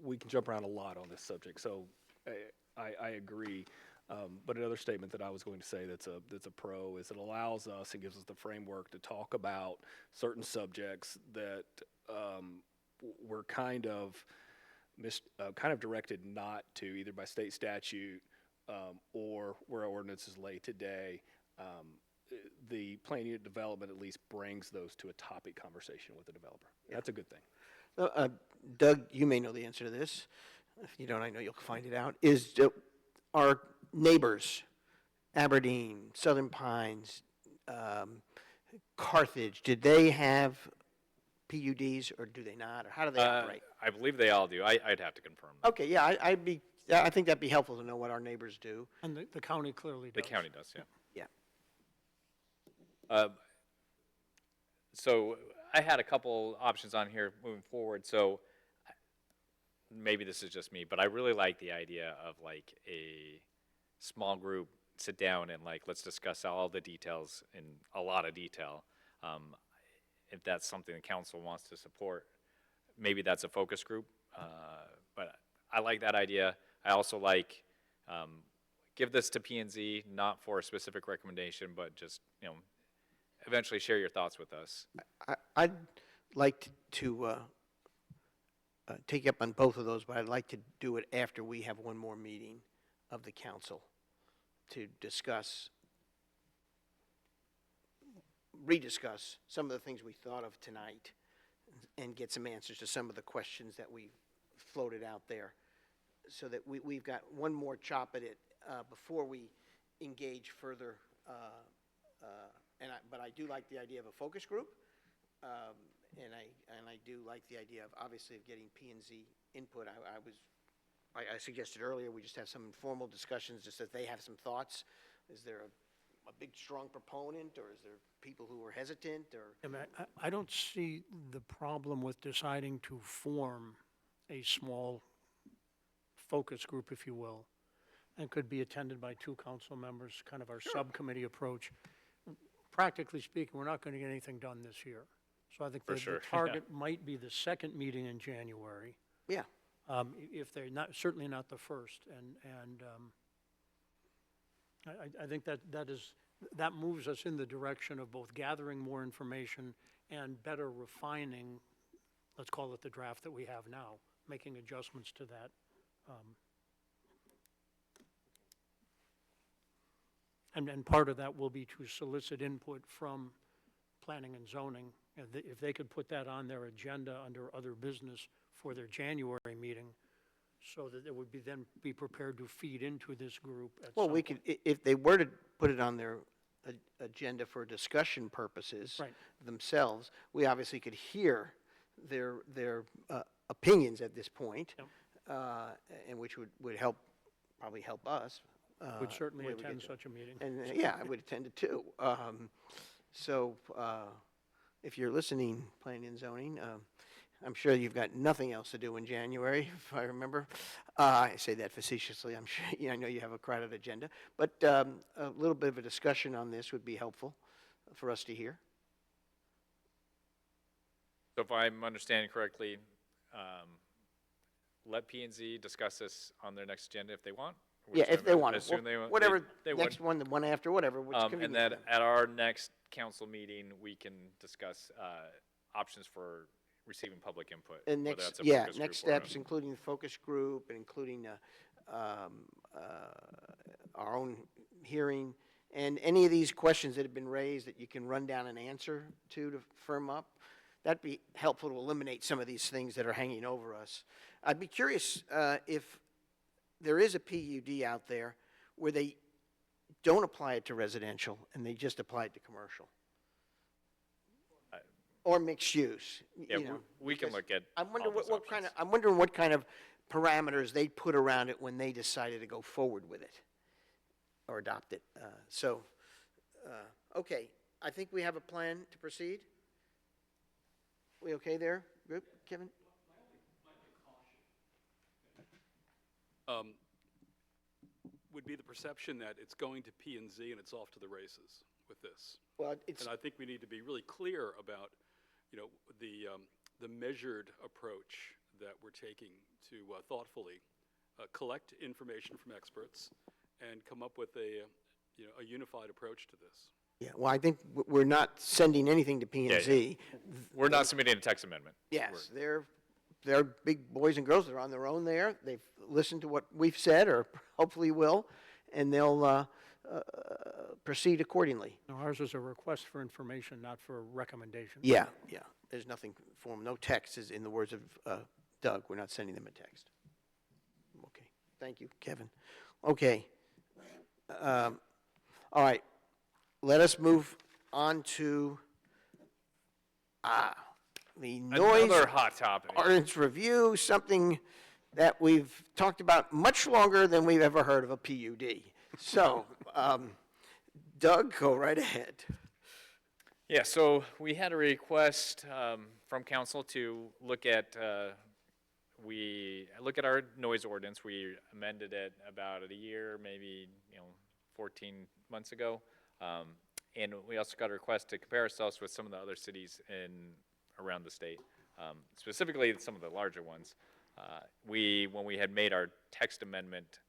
Speaker 4: we can jump around a lot on this subject. So I agree. But another statement that I was going to say that's a pro is it allows us and gives us the framework to talk about certain subjects that we're kind of directed not to, either by state statute or where our ordinance is laid today. The plan unit development at least brings those to a topic conversation with the developer. That's a good thing.
Speaker 1: Doug, you may know the answer to this. If you don't, I know you'll find it out. Our neighbors, Aberdeen, Southern Pines, Carthage, did they have PUDs or do they not? Or how do they operate?
Speaker 2: I believe they all do. I'd have to confirm.
Speaker 1: Okay, yeah, I think that'd be helpful to know what our neighbors do.
Speaker 3: And the county clearly
Speaker 2: The
Speaker 3: does.
Speaker 2: county does, yeah.
Speaker 1: Yeah.
Speaker 2: So I had a couple options on here moving forward. So maybe this is just me, but I really like the idea of like a small group sit down and like let's discuss all the details in a lot of detail. If that's something the council wants to support, maybe that's a focus group. But I like that idea. I also like give this to P&Z, not for a specific recommendation, but just eventually share your thoughts with us.
Speaker 1: I'd like to take you up on both of those, but I'd like to do it after we have one more meeting of the council to rediscuss some of the things we thought of tonight and get some answers to some of the questions that we floated out there, so that we've got one more chop at it before we engage further. But I do like the idea of a focus group, and I do like the idea of obviously of getting P&Z input. I suggested earlier we just have some informal discussions, just that they have some thoughts. Is there a big strong proponent, or is there people who are hesitant, or?
Speaker 3: I mean, I don't see the problem with deciding to form a small focus group, if you will, and could be attended by 2 council members, kind of our subcommittee approach. Practically speaking, we're not going to get anything done this year. So I think
Speaker 2: For
Speaker 3: the
Speaker 2: sure,
Speaker 3: target might be the second meeting in January,
Speaker 1: Yeah.
Speaker 3: if they're not, certainly not the first. And I think that moves us in the direction of both gathering more information and better refining, let's call it the draft that we have now, making adjustments to that. And part of that will be to solicit input from planning and zoning. If they could put that on their agenda under other business for their January meeting, so that it would then be prepared to feed into this group at
Speaker 1: Well,
Speaker 3: some
Speaker 1: we
Speaker 3: point.
Speaker 1: could, if they were to put it on their agenda for discussion purposes
Speaker 3: Right.
Speaker 1: themselves, we obviously could hear their opinions at this point,
Speaker 3: Yep.
Speaker 1: and which would probably help us.
Speaker 3: Would certainly
Speaker 1: way we
Speaker 3: attend
Speaker 1: get
Speaker 3: such a meeting.
Speaker 1: And, yeah, I would attend it too. So, if you're listening, planning and zoning, I'm sure you've got nothing else to do in January, if I remember. I say that facetiously. I'm sure, I know you have a crowded agenda. But a little bit of a discussion on this would be helpful for us to hear.
Speaker 2: So if I'm understanding correctly, let P and Z discuss this on their next agenda if they want.
Speaker 1: Yeah, if they want
Speaker 2: As
Speaker 1: it.
Speaker 2: soon they want.
Speaker 1: Whatever,
Speaker 2: they would.
Speaker 1: next one, the one after, whatever, what's
Speaker 2: And
Speaker 1: convenient
Speaker 2: then
Speaker 1: for them.
Speaker 2: at our next council meeting, we can discuss options for receiving public input.
Speaker 1: And
Speaker 2: whether
Speaker 1: next,
Speaker 2: that's a
Speaker 1: yeah,
Speaker 2: focus
Speaker 1: next
Speaker 2: group or a-
Speaker 1: steps, including the focus group and including our own hearing, and any of these questions that have been raised that you can run down an answer to firm up, that'd be helpful to eliminate some of these things that are hanging over us. I'd be curious if there is a PUD out there where they don't apply it to residential and they just apply it to commercial. Or mixed use,
Speaker 2: Yeah,
Speaker 1: you know.
Speaker 2: we can
Speaker 1: because
Speaker 2: look at
Speaker 1: I wonder
Speaker 2: all those
Speaker 1: what kind of,
Speaker 2: options.
Speaker 1: I'm wondering what kind of parameters they put around it when they decided to go forward with it or adopt it. Okay, I think we have a plan to proceed. We okay there, group, Kevin?
Speaker 6: Would be the perception that it's going to P and Z and it's off to the races with this.
Speaker 1: Well, it's,
Speaker 6: And I think we need to be really clear about, the measured approach that we're taking to thoughtfully collect information from experts and come up with a unified approach to this.
Speaker 1: yeah, well, I think we're not sending anything to P and Z.
Speaker 2: We're not submitting a text amendment.
Speaker 1: Yes, they're big boys and girls, they're on their own there, they've listened to what we've said, or hopefully will, and they'll proceed accordingly.
Speaker 3: No, ours is a request for information, not for a recommendation.
Speaker 1: Yeah, yeah, there's nothing for them, no text is, in the words of Doug, we're not sending them a text. Okay, thank you, Kevin. Okay. All right, let us move on to, the noise
Speaker 2: Another hot topic.
Speaker 1: ordinance review, something that we've talked about much longer than we've ever heard of a PUD. So, Doug, go right ahead.
Speaker 2: Yeah, so we had a request from council to look at, our noise ordinance. We amended it about a year, maybe, 14 months ago. And we also got a request to compare ourselves with some of the other cities around the state, specifically some of the larger ones. When we had made our text amendment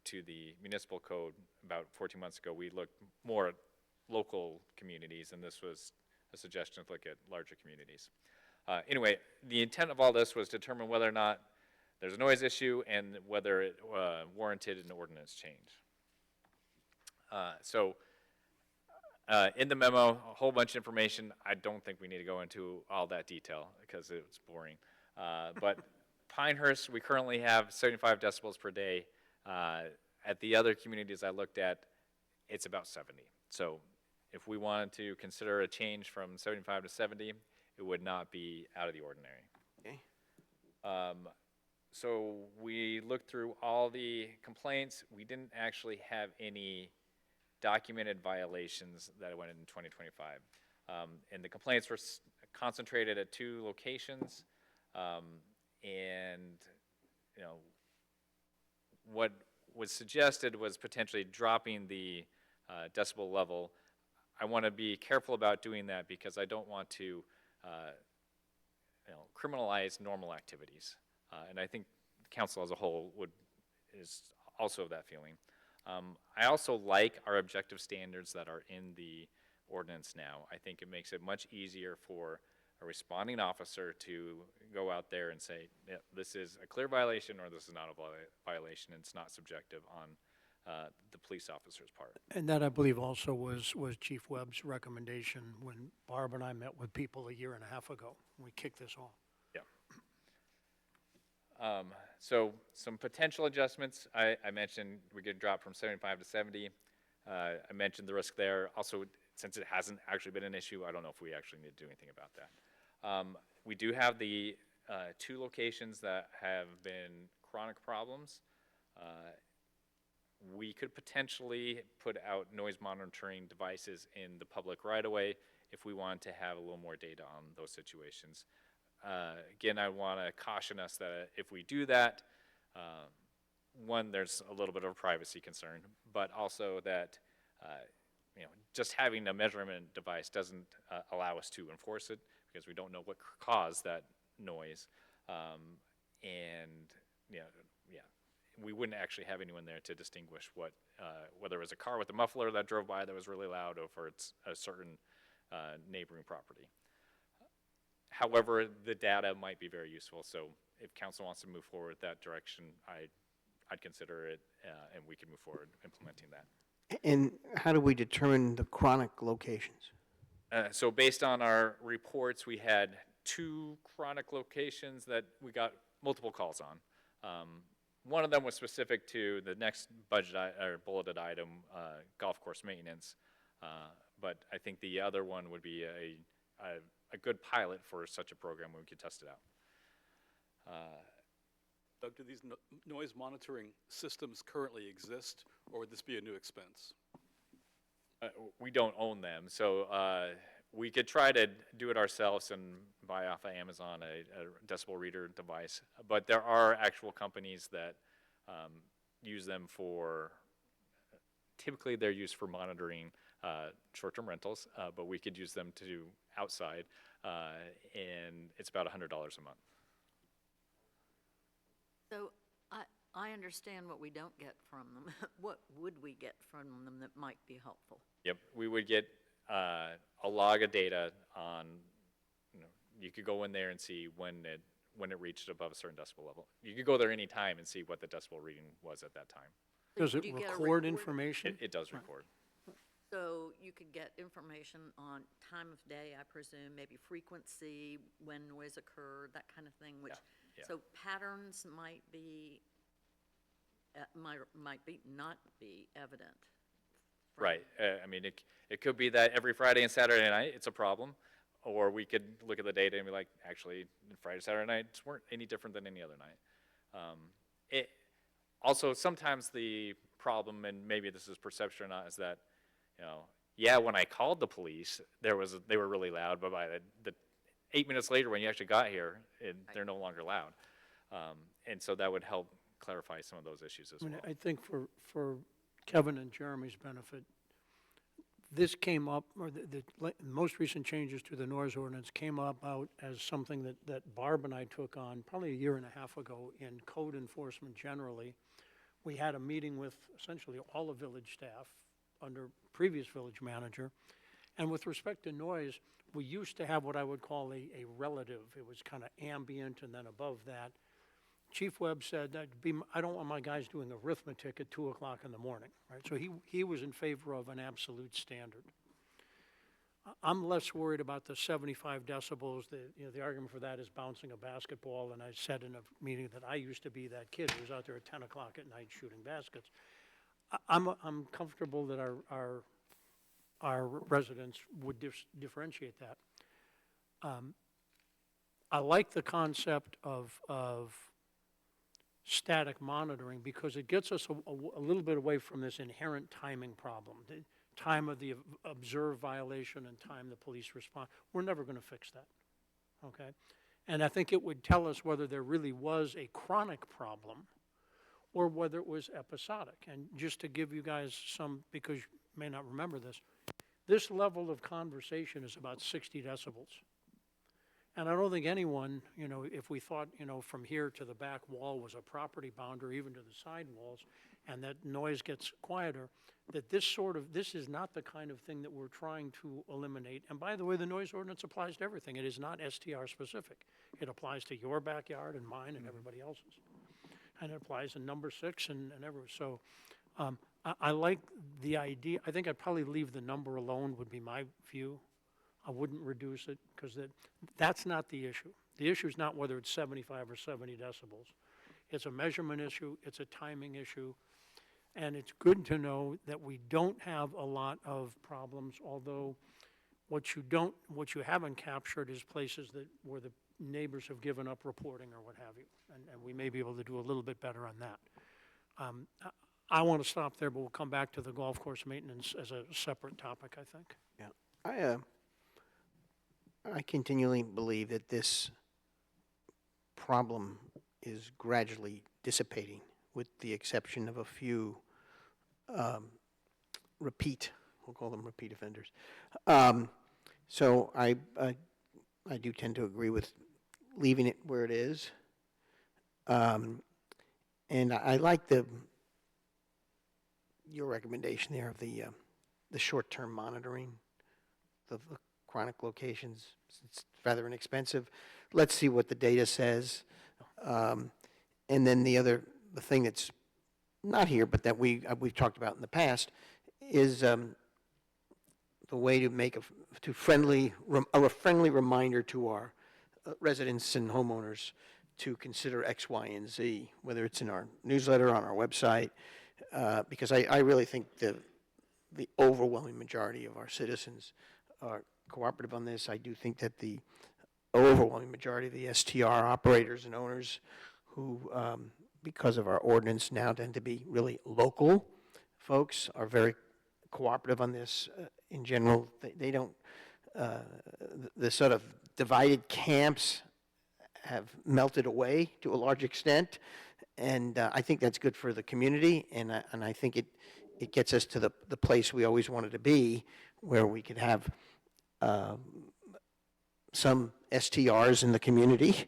Speaker 2: to the municipal code about 14 months ago, we looked more at local communities, and this was a suggestion to look at larger communities. Anyway, the intent of all this was to determine whether or not there's a noise issue and whether it warranted an ordinance change. In the memo, a whole bunch of information. I don't think we need to go into all that detail because it's boring. But Pinehurst, we currently have 75 decibels per day. At the other communities I looked at, it's about 70. So if we wanted to consider a change from 75 to 70, it would not be out of the ordinary.
Speaker 1: Okay.
Speaker 2: So we looked through all the complaints. We didn't actually have any documented violations that went in 2025. And the complaints were concentrated at 2 locations. What was suggested was potentially dropping the decibel level. I want to be careful about doing that because I don't want to criminalize normal activities. And I think the council as a whole is also of that feeling. I also like our objective standards that are in the ordinance now. I think it makes it much easier for a responding officer to go out there and say, yeah, this is a clear violation or this is not a violation, and it's not subjective on the police officer's part.
Speaker 3: And that, I believe, also was Chief Webb's recommendation when Barb and I met with people a year and a half ago. We kicked this off.
Speaker 2: Yeah. So some potential adjustments. I mentioned we could drop from 75 to 70. I mentioned the risk there. Also, since it hasn't actually been an issue, I don't know if we actually need to do anything about that. We do have the 2 locations that have been chronic problems. We could potentially put out noise monitoring devices in the public right-of-way if we wanted to have a little more data on those situations. Again, I want to caution us that if we do that, one, there's a little bit of a privacy concern, but also that just having a measurement device doesn't allow us to enforce it because we don't know what caused that noise. and, yeah, yeah, we wouldn't actually have anyone there to distinguish what, whether it was a car with a muffler that drove by that was really loud, or if it's a certain neighboring property. However, the data might be very useful, so if council wants to move forward that direction, I'd consider it, and we can move forward implementing that.
Speaker 1: And how do we determine the chronic locations?
Speaker 2: So based on our reports, we had 2 chronic locations that we got multiple calls on. One of them was specific to the next budget or bulleted item, golf course maintenance. But I think the other one would be a good pilot for such a program when we could test it out.
Speaker 6: Doug, do these noise monitoring systems currently exist, or would this be a new expense?
Speaker 2: We don't own them, so we could try to do it ourselves and buy off of Amazon a decibel reader device. But there are actual companies that use them for, typically they're used for monitoring short-term rentals, but we could use them to do outside, and it's about $100 a month.
Speaker 5: So I understand what we don't get from them. What would we get from them that might be helpful?
Speaker 2: Yep, we would get a log of data on, you could go in there and see when it reached above a certain decibel level. You could go there any time and see what the decibel reading was at that time.
Speaker 3: Does it
Speaker 5: Do you get a
Speaker 3: record information?
Speaker 2: It does record.
Speaker 5: So you could get information on time of day, I presume, maybe frequency, when noise occurred, that kind of thing, which,
Speaker 2: yeah.
Speaker 5: so patterns might be, not be evident. from-
Speaker 2: Right, I mean, it could be that every Friday and Saturday night, it's a problem, or we could look at the data and be like, actually, Friday, Saturday nights weren't any different than any other night. Also, sometimes the problem, and maybe this is perception or not, is that, yeah, when I called the police, they were really loud, but by the 8 minutes later, when you actually got here, they're no longer loud. And so that would help clarify some of those issues as
Speaker 3: I mean,
Speaker 2: well.
Speaker 3: I think for Kevin and Jeremy's benefit, this came up, or the most recent changes to the noise ordinance came about as something that Barb and I took on probably a year and a half ago in code enforcement generally. We had a meeting with essentially all the village staff under previous village manager. And with respect to noise, we used to have what I would call a relative. It was kind of ambient, and then above that, Chief Webb said that I don't want my guys doing arithmetic at 2 o'clock in the morning, right? So he was in favor of an absolute standard. I'm less worried about the 75 decibels. The argument for that is bouncing a basketball, and I said in a meeting that I used to be that kid who was out there at 10 o'clock at night shooting baskets. I'm comfortable that our residents would differentiate that. I like the concept of static monitoring because it gets us a little bit away from this inherent timing problem. The time of the observed violation and time the police respond. We're never going to fix that, okay? And I think it would tell us whether there really was a chronic problem or whether it was episodic. And just to give you guys some, because you may not remember this level of conversation is about 60 decibels. And I don't think anyone, if we thought, from here to the back wall was a property boundary, even to the side walls, and that noise gets quieter, that this is not the kind of thing that we're trying to eliminate. And by the way, the noise ordinance applies to everything. It is not STR specific. It applies to your backyard and mine and everybody else's. And it applies in number 6 and everywhere. So I like the idea. I think I'd probably leave the number alone would be my view. I wouldn't reduce it because that's not the issue. The issue is not whether it's 75 or 70 decibels. It's a measurement issue, it's a timing issue, and it's good to know that we don't have a lot of problems, although what you haven't captured is places where the neighbors have given up reporting or what have you, and we may be able to do a little bit better on that. I want to stop there, but we'll come back to the golf course maintenance as a separate topic, I think.
Speaker 1: Yeah, I continually believe that this problem is gradually dissipating, with the exception of a few we'll call them repeat offenders. So I do tend to agree with leaving it where it is. And I like your recommendation there of the short-term monitoring of the chronic locations. It's rather inexpensive. Let's see what the data says. And then the thing that's not here, but that we've talked about in the past, is the way to make a friendly reminder to our residents and homeowners to consider X, Y, and Z, whether it's in our newsletter, on our website, because I really think the overwhelming majority of our citizens are cooperative on this. I do think that the overwhelming majority of the STR operators and owners who, because of our ordinance now tend to be really local folks, are very cooperative on this. In general, they don't, the sort of divided camps have melted away to a large extent, and I think that's good for the community, and I think it gets us to the place we always wanted to be, where we could have some STRs in the community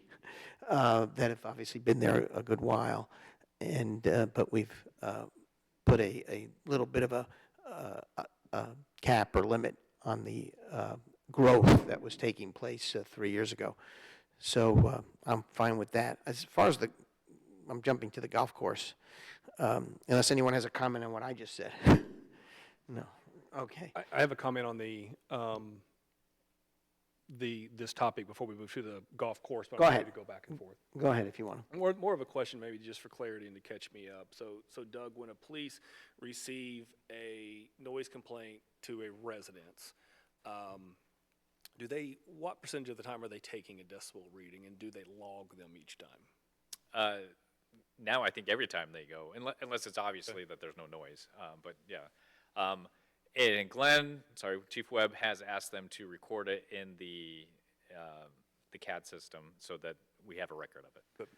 Speaker 1: that have obviously been there a good while, and but we've put a little bit of a cap or limit on the growth that was taking place 3 years ago. So I'm fine with that. As far as I'm jumping to the golf course, unless anyone has a comment on what I just said. No. Okay.
Speaker 4: I have a comment on this topic before we move to the golf course, but
Speaker 1: Go
Speaker 4: I'm
Speaker 1: ahead.
Speaker 4: ready to go back and forth.
Speaker 1: Go ahead if you want to.
Speaker 4: More of a question, maybe just for clarity and to catch me up. So Doug, when a police receive a noise complaint to a residence, what percentage of the time are they taking a decibel reading, and do they log them each time?
Speaker 2: Now I think every time they go, unless it's obviously that there's no noise. But yeah, and Chief Webb has asked them to record it in the CAD system so that we have a record of it.
Speaker 4: Good.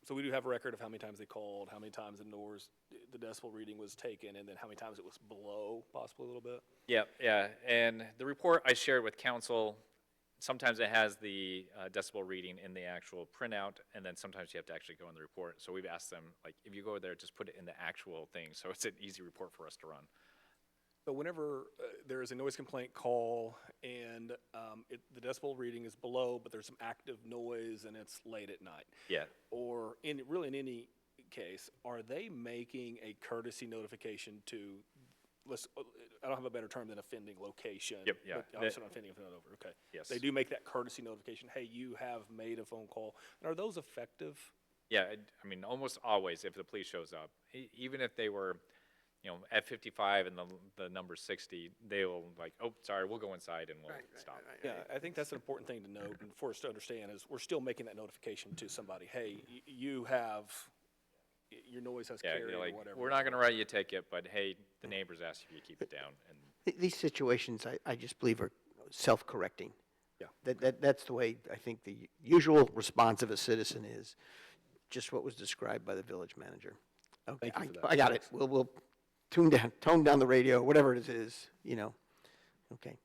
Speaker 4: So we do have a record of how many times they called, how many times the decibel reading was taken, and then how many times it was below, possibly a little bit?
Speaker 2: Yeah, and the report I shared with council, sometimes it has the decibel reading in the actual printout, and then sometimes you have to actually go in the report. So we've asked them, like, if you go there, just put it in the actual thing, so it's an easy report for us to run.
Speaker 4: So whenever there is a noise complaint call and the decibel reading is below, but there's some active noise and it's late at night.
Speaker 2: Yeah.
Speaker 4: Or in any case, are they making a courtesy notification to, I don't have a better term than offending location.
Speaker 2: Yep, yeah.
Speaker 4: But obviously not offending if they're not over, okay.
Speaker 2: Yes.
Speaker 4: They do make that courtesy notification, hey, you have made a phone call. And are those effective?
Speaker 2: Yeah, I mean, almost always if the police shows up, even if they were, at 55 and the number's 60, they'll like, oh, sorry, we'll go inside and we'll stop.
Speaker 4: Yeah, I think that's an important thing to note and for us to understand is we're still making that notification to somebody. Hey, your noise has carried
Speaker 2: you're like,
Speaker 4: or whatever.
Speaker 2: we're not going to write you a ticket, but hey, the neighbors asked if you keep it down. And
Speaker 1: These situations, I just believe, are self-correcting.
Speaker 4: Yeah.
Speaker 1: That's the way I think the usual response of a citizen is, just what was described by the village manager. Okay,
Speaker 4: Thank you for that.
Speaker 1: I got it. We'll tone down the radio, whatever it is, Okay,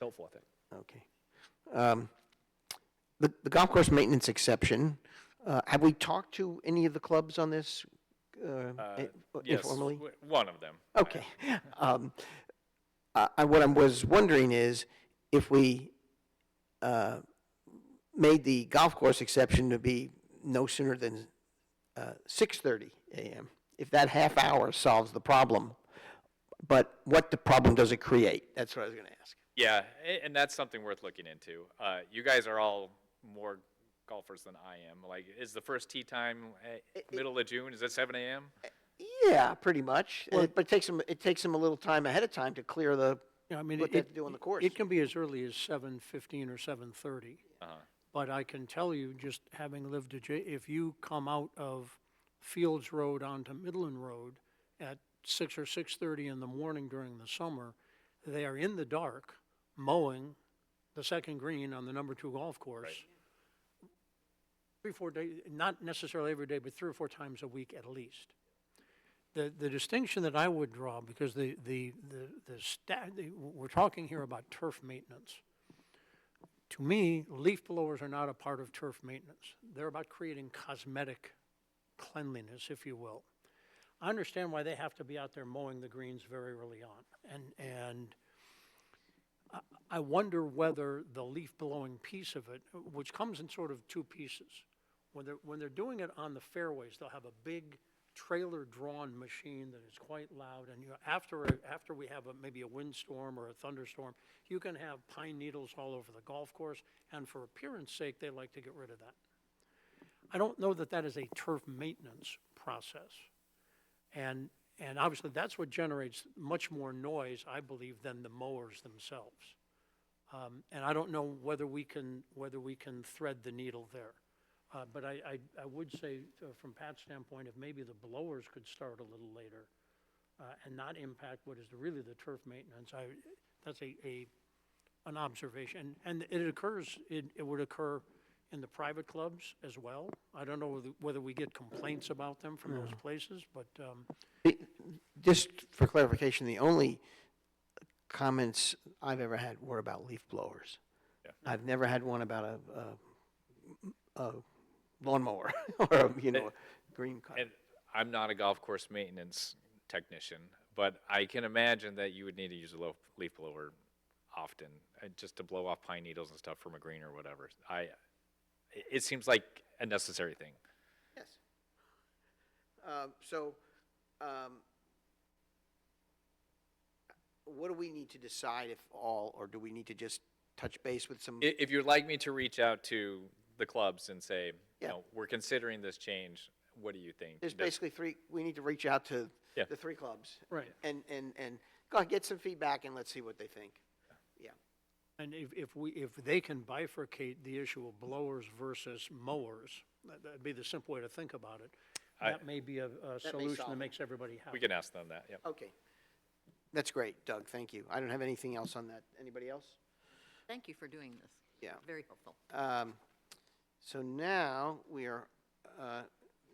Speaker 4: Helpful, I think.
Speaker 1: okay. The golf course maintenance exception, have we talked to any of the clubs on this
Speaker 2: yes,
Speaker 1: informally?
Speaker 2: one of them.
Speaker 1: Okay. What I was wondering is if we made the golf course exception to be no sooner than 6:30 a.m., if that half hour solves the problem, but what the problem does it create? That's what I was going to ask.
Speaker 2: Yeah, and that's something worth looking into. You guys are all more golfers than I am. Like, is the first tee time middle of June? Is it 7 a.m.?
Speaker 1: Yeah, pretty much. But it takes them a little time ahead of time to clear
Speaker 3: Yeah, I mean,
Speaker 1: what they have to do on the course.
Speaker 3: It can be as early as 7:15 or 7:30. But I can tell you, just having lived if you come out of Fields Road onto Midland Road at 6 or 6:30 in the morning during the summer, they are in the dark mowing the second green on the number 2 golf course. 3-4 days, not necessarily every day, but 3 or 4 times a week at least. The distinction that I would draw, because we're talking here about turf maintenance. To me, leaf blowers are not a part of turf maintenance. They're about creating cosmetic cleanliness, if you will. I understand why they have to be out there mowing the greens very early on. And I wonder whether the leaf blowing piece of it, which comes in sort of two pieces, when they're doing it on the fairways, they'll have a big trailer-drawn machine that is quite loud, and after we have maybe a windstorm or a thunderstorm, you can have pine needles all over the golf course, and for appearance sake, they like to get rid of that. I don't know that that is a turf maintenance process. And obviously, that's what generates much more noise, I believe, than the mowers themselves. And I don't know whether we can thread the needle there. But I would say, from Pat's standpoint, if maybe the blowers could start a little later and not impact what is really the turf maintenance, that's an observation. And it would occur in the private clubs as well. I don't know whether we get complaints about them from those places, but
Speaker 1: Just for clarification, the only comments I've ever had were about leaf blowers.
Speaker 2: Yeah.
Speaker 1: I've never had one about a lawnmower or a green cut.
Speaker 2: And I'm not a golf course maintenance technician, but I can imagine that you would need to use a leaf blower often, just to blow off pine needles and stuff from a green or whatever. It seems like a necessary thing.
Speaker 1: Yes. So, what do we need to decide, if all, or do we need to just touch base with some?
Speaker 2: If you'd like me to reach out to the clubs and say,
Speaker 1: Yeah.
Speaker 2: we're considering this change, what do you think?
Speaker 1: There's basically we need to reach out to
Speaker 2: Yeah.
Speaker 1: the three clubs.
Speaker 3: Right.
Speaker 1: And go ahead, get some feedback and let's see what they think. Yeah.
Speaker 3: and if they can bifurcate the issue of blowers versus mowers, that'd be the simple way to think about it. That may be a solution
Speaker 1: solve
Speaker 3: that
Speaker 1: it.
Speaker 3: makes everybody happy.
Speaker 2: We can ask them that, yep.
Speaker 1: Okay. That's great, Doug, thank you. I don't have anything else on that. Anybody else?
Speaker 5: Thank you for doing this.
Speaker 1: Yeah.
Speaker 5: Very helpful.
Speaker 1: So now we are,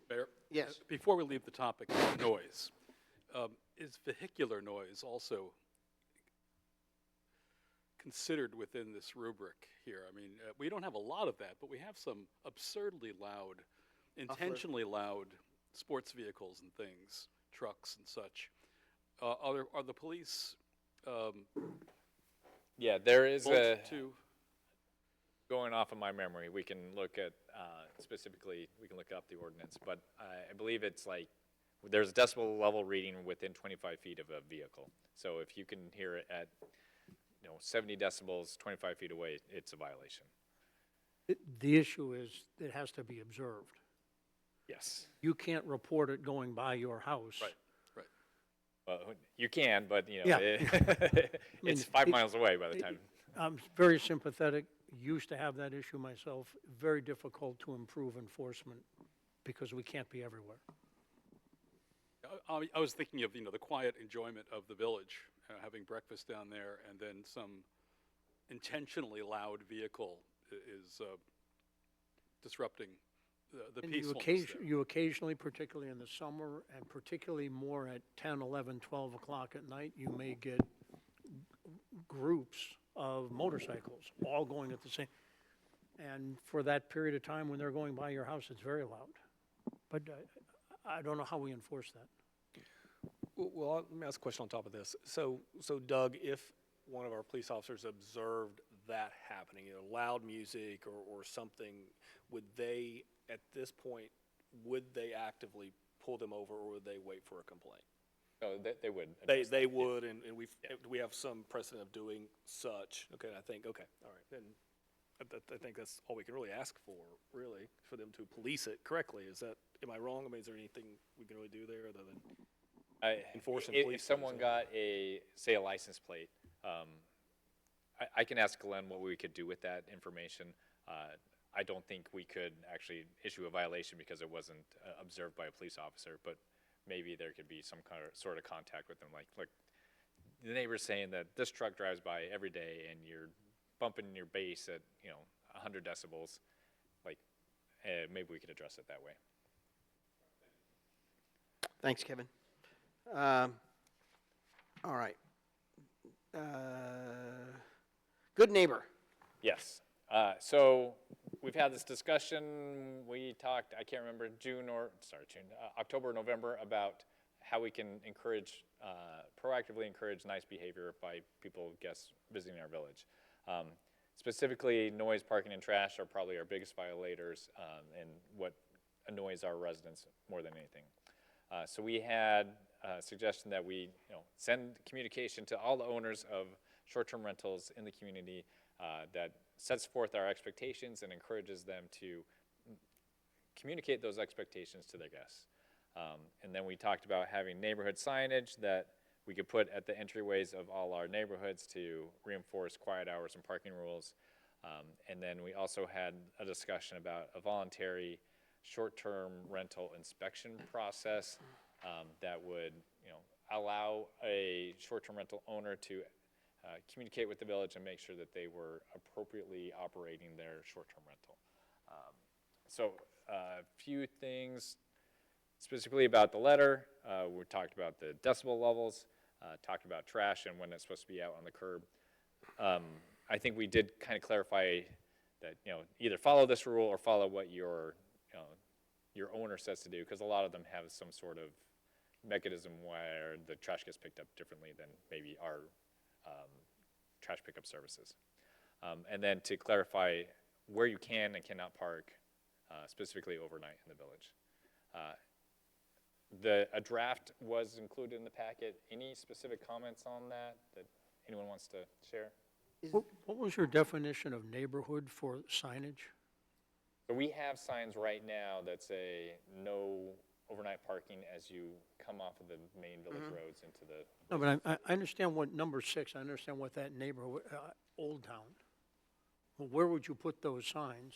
Speaker 6: Mayor?
Speaker 1: Yes.
Speaker 6: Before we leave the topic of noise, is vehicular noise also considered within this rubric here? I mean, we don't have a lot of that, but we have some absurdly loud, intentionally loud sports vehicles and things, trucks and such. Are the police
Speaker 2: Yeah, there is
Speaker 6: bolted to?
Speaker 2: going off of my memory, we can look at, specifically, we can look up the ordinance, but I believe it's like, there's a decibel level reading within 25 feet of a vehicle. So if you can hear it at, 70 decibels, 25 feet away, it's a violation.
Speaker 3: The issue is, it has to be observed.
Speaker 2: Yes.
Speaker 3: You can't report it going by your house.
Speaker 6: Right, right.
Speaker 2: Well, you can, but,
Speaker 3: Yeah.
Speaker 2: it's 5 miles away by the time.
Speaker 3: I'm very sympathetic, used to have that issue myself, very difficult to improve enforcement because we can't be everywhere.
Speaker 6: I was thinking of, the quiet enjoyment of the village, having breakfast down there, and then some intentionally loud vehicle is disrupting the
Speaker 3: And
Speaker 6: peacefulness there.
Speaker 3: you occasionally, particularly in the summer, and particularly more at 10, 11, 12 o'clock at night, you may get groups of motorcycles all going at the same, and for that period of time when they're going by your house, it's very loud. But I don't know how we enforce that.
Speaker 4: Well, let me ask a question on top of this. So Doug, if one of our police officers observed that happening, loud music or something, would they, at this point, actively pull them over, or would they wait for a complaint?
Speaker 2: No, they would.
Speaker 4: They would, and we have some precedent of doing such. Okay, I think, okay, all right, then I think that's all we can really ask for, really, for them to police it correctly. Am I wrong? I mean, is there anything we can really do there other than enforcing police?
Speaker 2: If someone got say a license plate, I can ask Glenn what we could do with that information. I don't think we could actually issue a violation because it wasn't observed by a police officer, but maybe there could be some sort of contact with them. Like, look, the neighbor's saying that this truck drives by every day and you're bumping your bass at, 100 decibels. Like, maybe we could address it that way.
Speaker 1: Thanks, Kevin. All right. Good neighbor.
Speaker 2: Yes. So we've had this discussion, we talked, I can't remember, October, November, about how we can encourage, proactively encourage nice behavior by people, guests visiting our village. Specifically, noise, parking, and trash are probably our biggest violators, and what annoys our residents more than anything. So we had a suggestion that we, send communication to all the owners of short-term rentals in the community that sets forth our expectations and encourages them to communicate those expectations to their guests. And then we talked about having neighborhood signage that we could put at the entryways of all our neighborhoods to reinforce quiet hours and parking rules. And then we also had a discussion about a voluntary short-term rental inspection process that would, allow a short-term rental owner to communicate with the village and make sure that they were appropriately operating their short-term rental. So a few things specifically about the letter. We talked about the decibel levels, talked about trash and when it's supposed to be out on the curb. I think we did kind of clarify that, either follow this rule or follow what your owner says to do, because a lot of them have some sort of mechanism where the trash gets picked up differently than maybe our trash pickup services. And then to clarify where you can and cannot park, specifically overnight in the village. A draft was included in the packet. Any specific comments on that anyone wants to share?
Speaker 3: What was your definition of neighborhood for signage?
Speaker 2: So we have signs right now that say no overnight parking as you come off of the main village roads into the.
Speaker 3: No, but I understand what number 6, I understand what that neighborhood, Old Town. Well, where would you put those signs?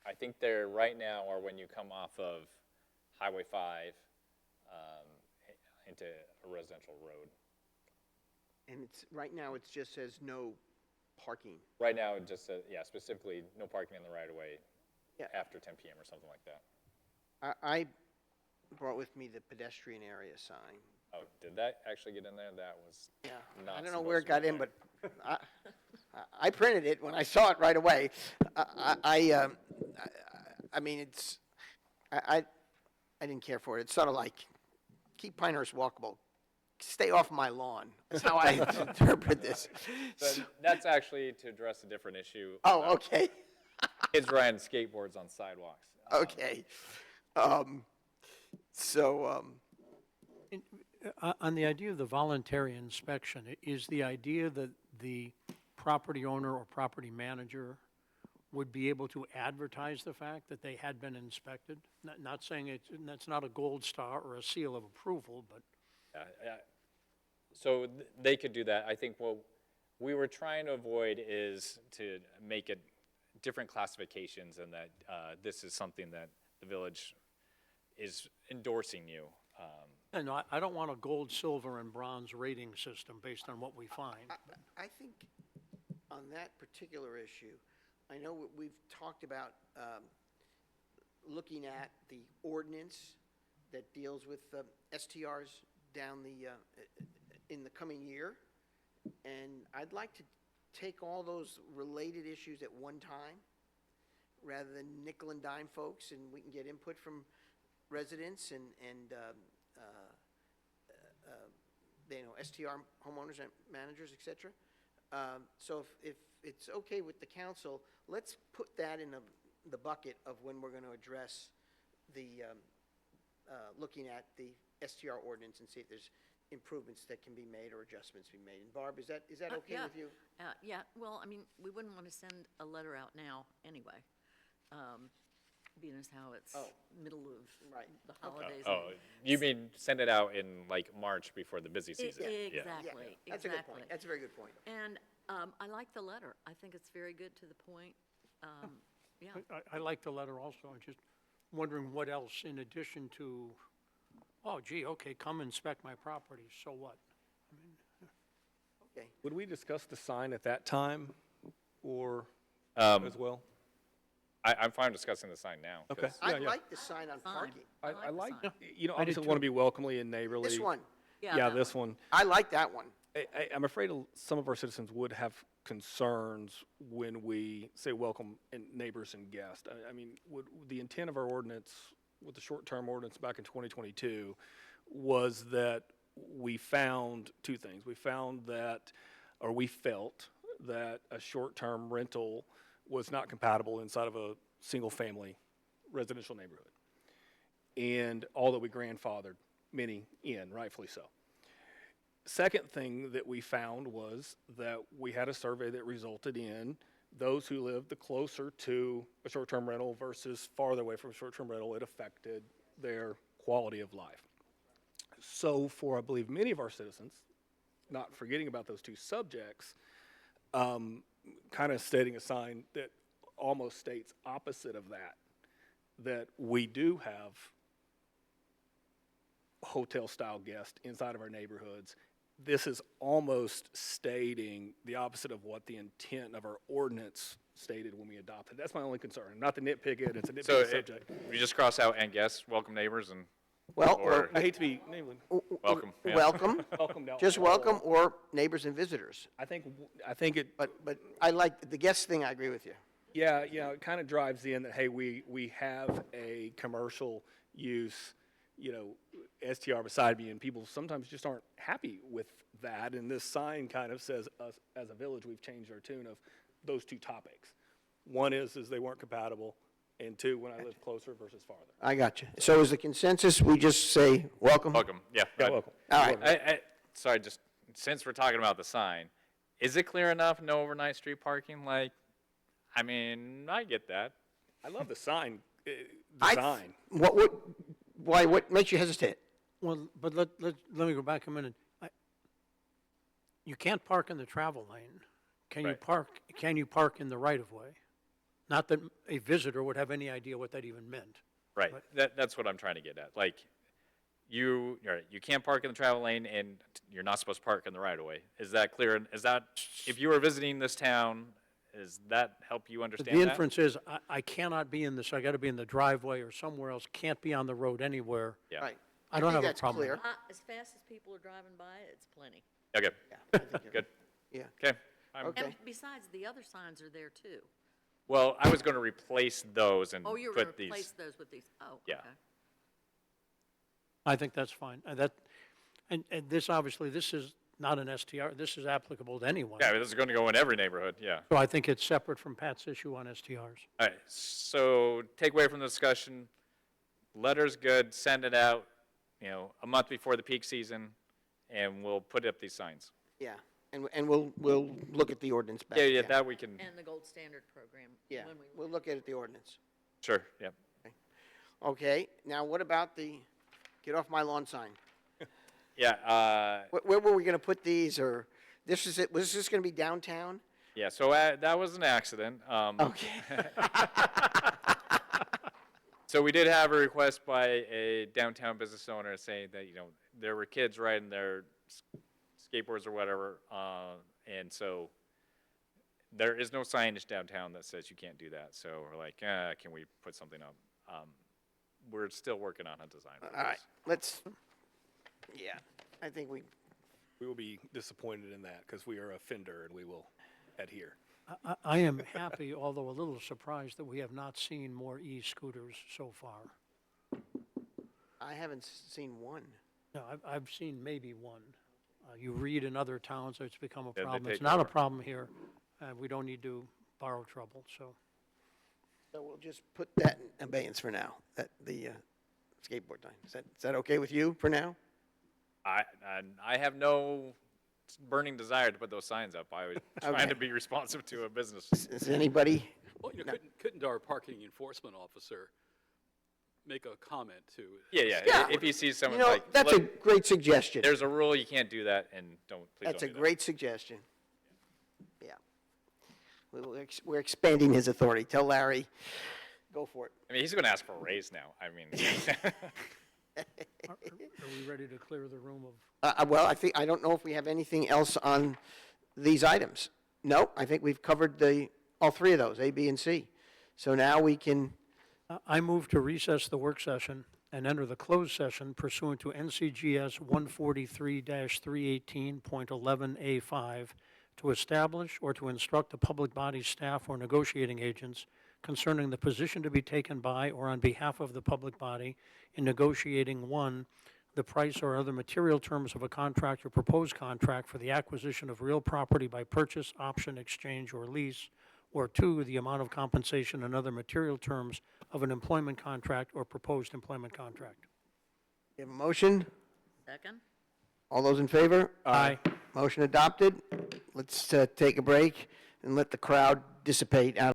Speaker 2: I think they're right now are when you come off of Highway 5 into a residential road.
Speaker 1: And right now, it just says no parking.
Speaker 2: Right now, it just says, specifically no parking in the right of way
Speaker 1: Yeah.
Speaker 2: after 10 p.m. or something like that.
Speaker 1: I brought with me the pedestrian area sign.
Speaker 2: Oh, did that actually get in there? That was
Speaker 1: Yeah,
Speaker 2: not
Speaker 1: I don't know where it
Speaker 2: supposed
Speaker 1: got
Speaker 2: to be
Speaker 1: in,
Speaker 2: there.
Speaker 1: but I printed it when I saw it right away. I mean, I didn't care for it. It's sort of like, keep Pinehurst walkable. Stay off my lawn. That's how I interpret this.
Speaker 2: So that's actually to address a different issue.
Speaker 1: Oh,
Speaker 2: about
Speaker 1: okay,
Speaker 2: Kids riding skateboards on sidewalks.
Speaker 1: okay.
Speaker 3: On the idea of the voluntary inspection, is the idea that the property owner or property manager would be able to advertise the fact that they had been inspected? Not saying that's not a gold star or a seal of approval, but
Speaker 2: So they could do that. I think what we were trying to avoid is to make it different classifications, and that this is something that the village is endorsing you.
Speaker 3: and I don't want a gold, silver, and bronze rating system based on what we find.
Speaker 1: I think on that particular issue, I know we've talked about looking at the ordinance that deals with STRs down in the coming year. And I'd like to take all those related issues at one time, rather than nickel and dime folks, and we can get input from residents and STR homeowners and managers, et cetera. So if it's okay with the council, let's put that in the bucket of when we're going to address the, looking at the STR ordinance and see if there's improvements that can be made or adjustments be made. And Barb, is that okay
Speaker 5: Yeah.
Speaker 1: with you?
Speaker 5: Yeah, well, I mean, we wouldn't want to send a letter out now anyway, being as how it's
Speaker 1: Oh.
Speaker 5: middle of
Speaker 1: Right.
Speaker 5: the holidays.
Speaker 2: Oh, you mean send it out in like March before the busy season?
Speaker 1: Yeah,
Speaker 5: Exactly,
Speaker 1: that's a good
Speaker 5: exactly.
Speaker 1: point. That's a very good point.
Speaker 5: And I like the letter. I think it's very good to the point. Yeah.
Speaker 3: I like the letter also. I'm just wondering what else in addition to, oh gee, okay, come inspect my property, so what?
Speaker 1: Okay.
Speaker 4: Would we discuss the sign at that time or as well?
Speaker 2: I'm fine discussing the sign now. 'cause
Speaker 4: Okay.
Speaker 1: I
Speaker 4: Yeah, yeah.
Speaker 1: like the sign on
Speaker 5: Fine.
Speaker 1: parking.
Speaker 4: I
Speaker 5: the
Speaker 4: like,
Speaker 5: sign.
Speaker 4: obviously want to be welcomely and neighborly.
Speaker 1: This one,
Speaker 4: Yeah,
Speaker 5: that
Speaker 4: this one.
Speaker 1: I like that one.
Speaker 4: I'm afraid some of our citizens would have concerns when we say welcome and neighbors and guests. I mean, the intent of our ordinance with the short-term ordinance back in 2022 was that we found two things. We found that, or we felt that a short-term rental was not compatible inside of a single-family residential neighborhood. And although we grandfathered many in, rightfully so. Second thing that we found was that we had a survey that resulted in those who lived the closer to a short-term rental versus farther away from a short-term rental, it affected their quality of life. So for, I believe, many of our citizens, not forgetting about those two subjects, kind of stating a sign that almost states opposite of that, that we do have hotel-style guests inside of our neighborhoods. This is almost stating the opposite of what the intent of our ordinance stated when we adopted. That's my only concern. Not to nitpick it, it's a
Speaker 2: So
Speaker 4: nitpicky subject.
Speaker 2: we just cross out and guests, welcome neighbors, and
Speaker 1: Well,
Speaker 2: Or-
Speaker 4: I hate to be neighborly.
Speaker 2: welcome. Yeah.
Speaker 1: welcome,
Speaker 4: Welcome to
Speaker 1: just
Speaker 4: all.
Speaker 1: welcome, or neighbors and visitors.
Speaker 4: I think it,
Speaker 1: But I like, the guest thing, I agree with you.
Speaker 4: yeah, it kind of drives in that, hey, we have a commercial use, STR beside me, and people sometimes just aren't happy with that. And this sign kind of says, us as a village, we've changed our tune of those two topics. One is they weren't compatible, and two, when I live closer versus farther.
Speaker 1: I got you. So is the consensus, we just say welcome?
Speaker 2: Welcome, yeah.
Speaker 4: Yeah,
Speaker 2: right.
Speaker 4: welcome.
Speaker 1: All right.
Speaker 2: Sorry, just, since we're talking about the sign, is it clear enough, no overnight street parking? Like, I mean, I get that.
Speaker 4: I love the sign,
Speaker 1: I-
Speaker 4: design.
Speaker 1: What makes you hesitate?
Speaker 3: Well, but let me go back a minute. You can't park in the travel lane. Can you park in the right-of-way? Not that a visitor would have any idea what that even meant.
Speaker 2: Right, that's what I'm trying to get at. Like, you're right, you can't park in the travel lane, and you're not supposed to park in the right-of-way. Is that clear? Is that, if you were visiting this town, does that help you understand
Speaker 3: The
Speaker 2: that?
Speaker 3: inference is, I cannot be in this, I gotta be in the driveway or somewhere else, can't be on the road anywhere.
Speaker 2: Yeah.
Speaker 1: Right.
Speaker 3: I don't
Speaker 1: think
Speaker 3: have a
Speaker 1: that's
Speaker 3: problem with
Speaker 1: clear.
Speaker 5: As fast as people are driving by, it's plenty.
Speaker 2: Okay,
Speaker 1: Yeah, I think you're-
Speaker 2: good,
Speaker 1: Yeah,
Speaker 2: okay. I'm-
Speaker 1: Okay.
Speaker 5: And besides, the other signs are there too.
Speaker 2: Well, I was going to replace those and
Speaker 5: Oh, you're going to
Speaker 2: put these.
Speaker 5: replace those with these, oh,
Speaker 2: Yeah.
Speaker 5: okay.
Speaker 3: I think that's fine. And this, obviously, this is not an STR, this is applicable to anyone.
Speaker 2: Yeah, this is going to go in every neighborhood, yeah.
Speaker 3: So I think it's separate from Pat's issue on STRs.
Speaker 2: All right, so takeaway from the discussion, letter's good, send it out, a month before the peak season, and we'll put up these signs.
Speaker 1: yeah. And we'll look at the ordinance back.
Speaker 2: Yeah, that we can,
Speaker 5: And the gold standard program.
Speaker 1: Yeah,
Speaker 5: when we
Speaker 1: we'll look at the ordinance.
Speaker 2: sure, yeah.
Speaker 1: Okay, now what about the get off my lawn sign?
Speaker 2: Yeah,
Speaker 1: Where were we going to put these, or this is it, was this going to be downtown?
Speaker 2: yeah, so that was an accident.
Speaker 1: Okay.
Speaker 2: So we did have a request by a downtown business owner saying that, there were kids riding their skateboards or whatever, and so there is no signage downtown that says you can't do that. So we're like, can we put something up? We're still working on a design for
Speaker 1: All right,
Speaker 2: this.
Speaker 1: yeah, I think we,
Speaker 4: We will be disappointed in that because we are a offender and we will adhere.
Speaker 3: I am happy, although a little surprised, that we have not seen more e-scooters so far.
Speaker 1: I haven't seen one.
Speaker 3: No, I've seen maybe one. You read in other towns that it's become a
Speaker 2: they
Speaker 3: problem. It's
Speaker 2: take
Speaker 3: not a
Speaker 2: over.
Speaker 3: problem here. We don't need to borrow trouble, so.
Speaker 1: So we'll just put that in abeyance for now, the skateboard time. Is that okay with you for now?
Speaker 2: I have no burning desire to put those signs up. I was trying
Speaker 1: Okay.
Speaker 2: to be responsive to a business.
Speaker 1: Is anybody,
Speaker 6: Well, couldn't our parking enforcement officer make a comment to?
Speaker 2: Yeah, if you see someone like,
Speaker 1: that's a
Speaker 2: look,
Speaker 1: great suggestion.
Speaker 2: there's a rule, you can't do that, and please
Speaker 1: That's a
Speaker 2: don't do that.
Speaker 1: great suggestion. Yeah. We're expanding his authority. Tell Larry, go for it.
Speaker 2: I mean, he's going to ask for a raise now. I mean,
Speaker 3: Are we ready to clear the room of?
Speaker 1: Well, I don't know if we have anything else on these items. No, I think we've covered all three of those, A, B, and C. So now we can,
Speaker 3: I move to recess the work session and enter the closed session pursuant to NCGS 143-318.11A5 to establish or to instruct the public body's staff or negotiating agents concerning the position to be taken by or on behalf of the public body in negotiating, 1, the price or other material terms of a contract or proposed contract for the acquisition of real property by purchase, option, exchange, or lease, or 2, the amount of compensation and other material terms of an employment contract or proposed employment contract.
Speaker 1: You have a motion?
Speaker 5: Second?
Speaker 1: All those in favor?
Speaker 3: Aye.
Speaker 1: Motion adopted. Let's take a break and let the crowd dissipate out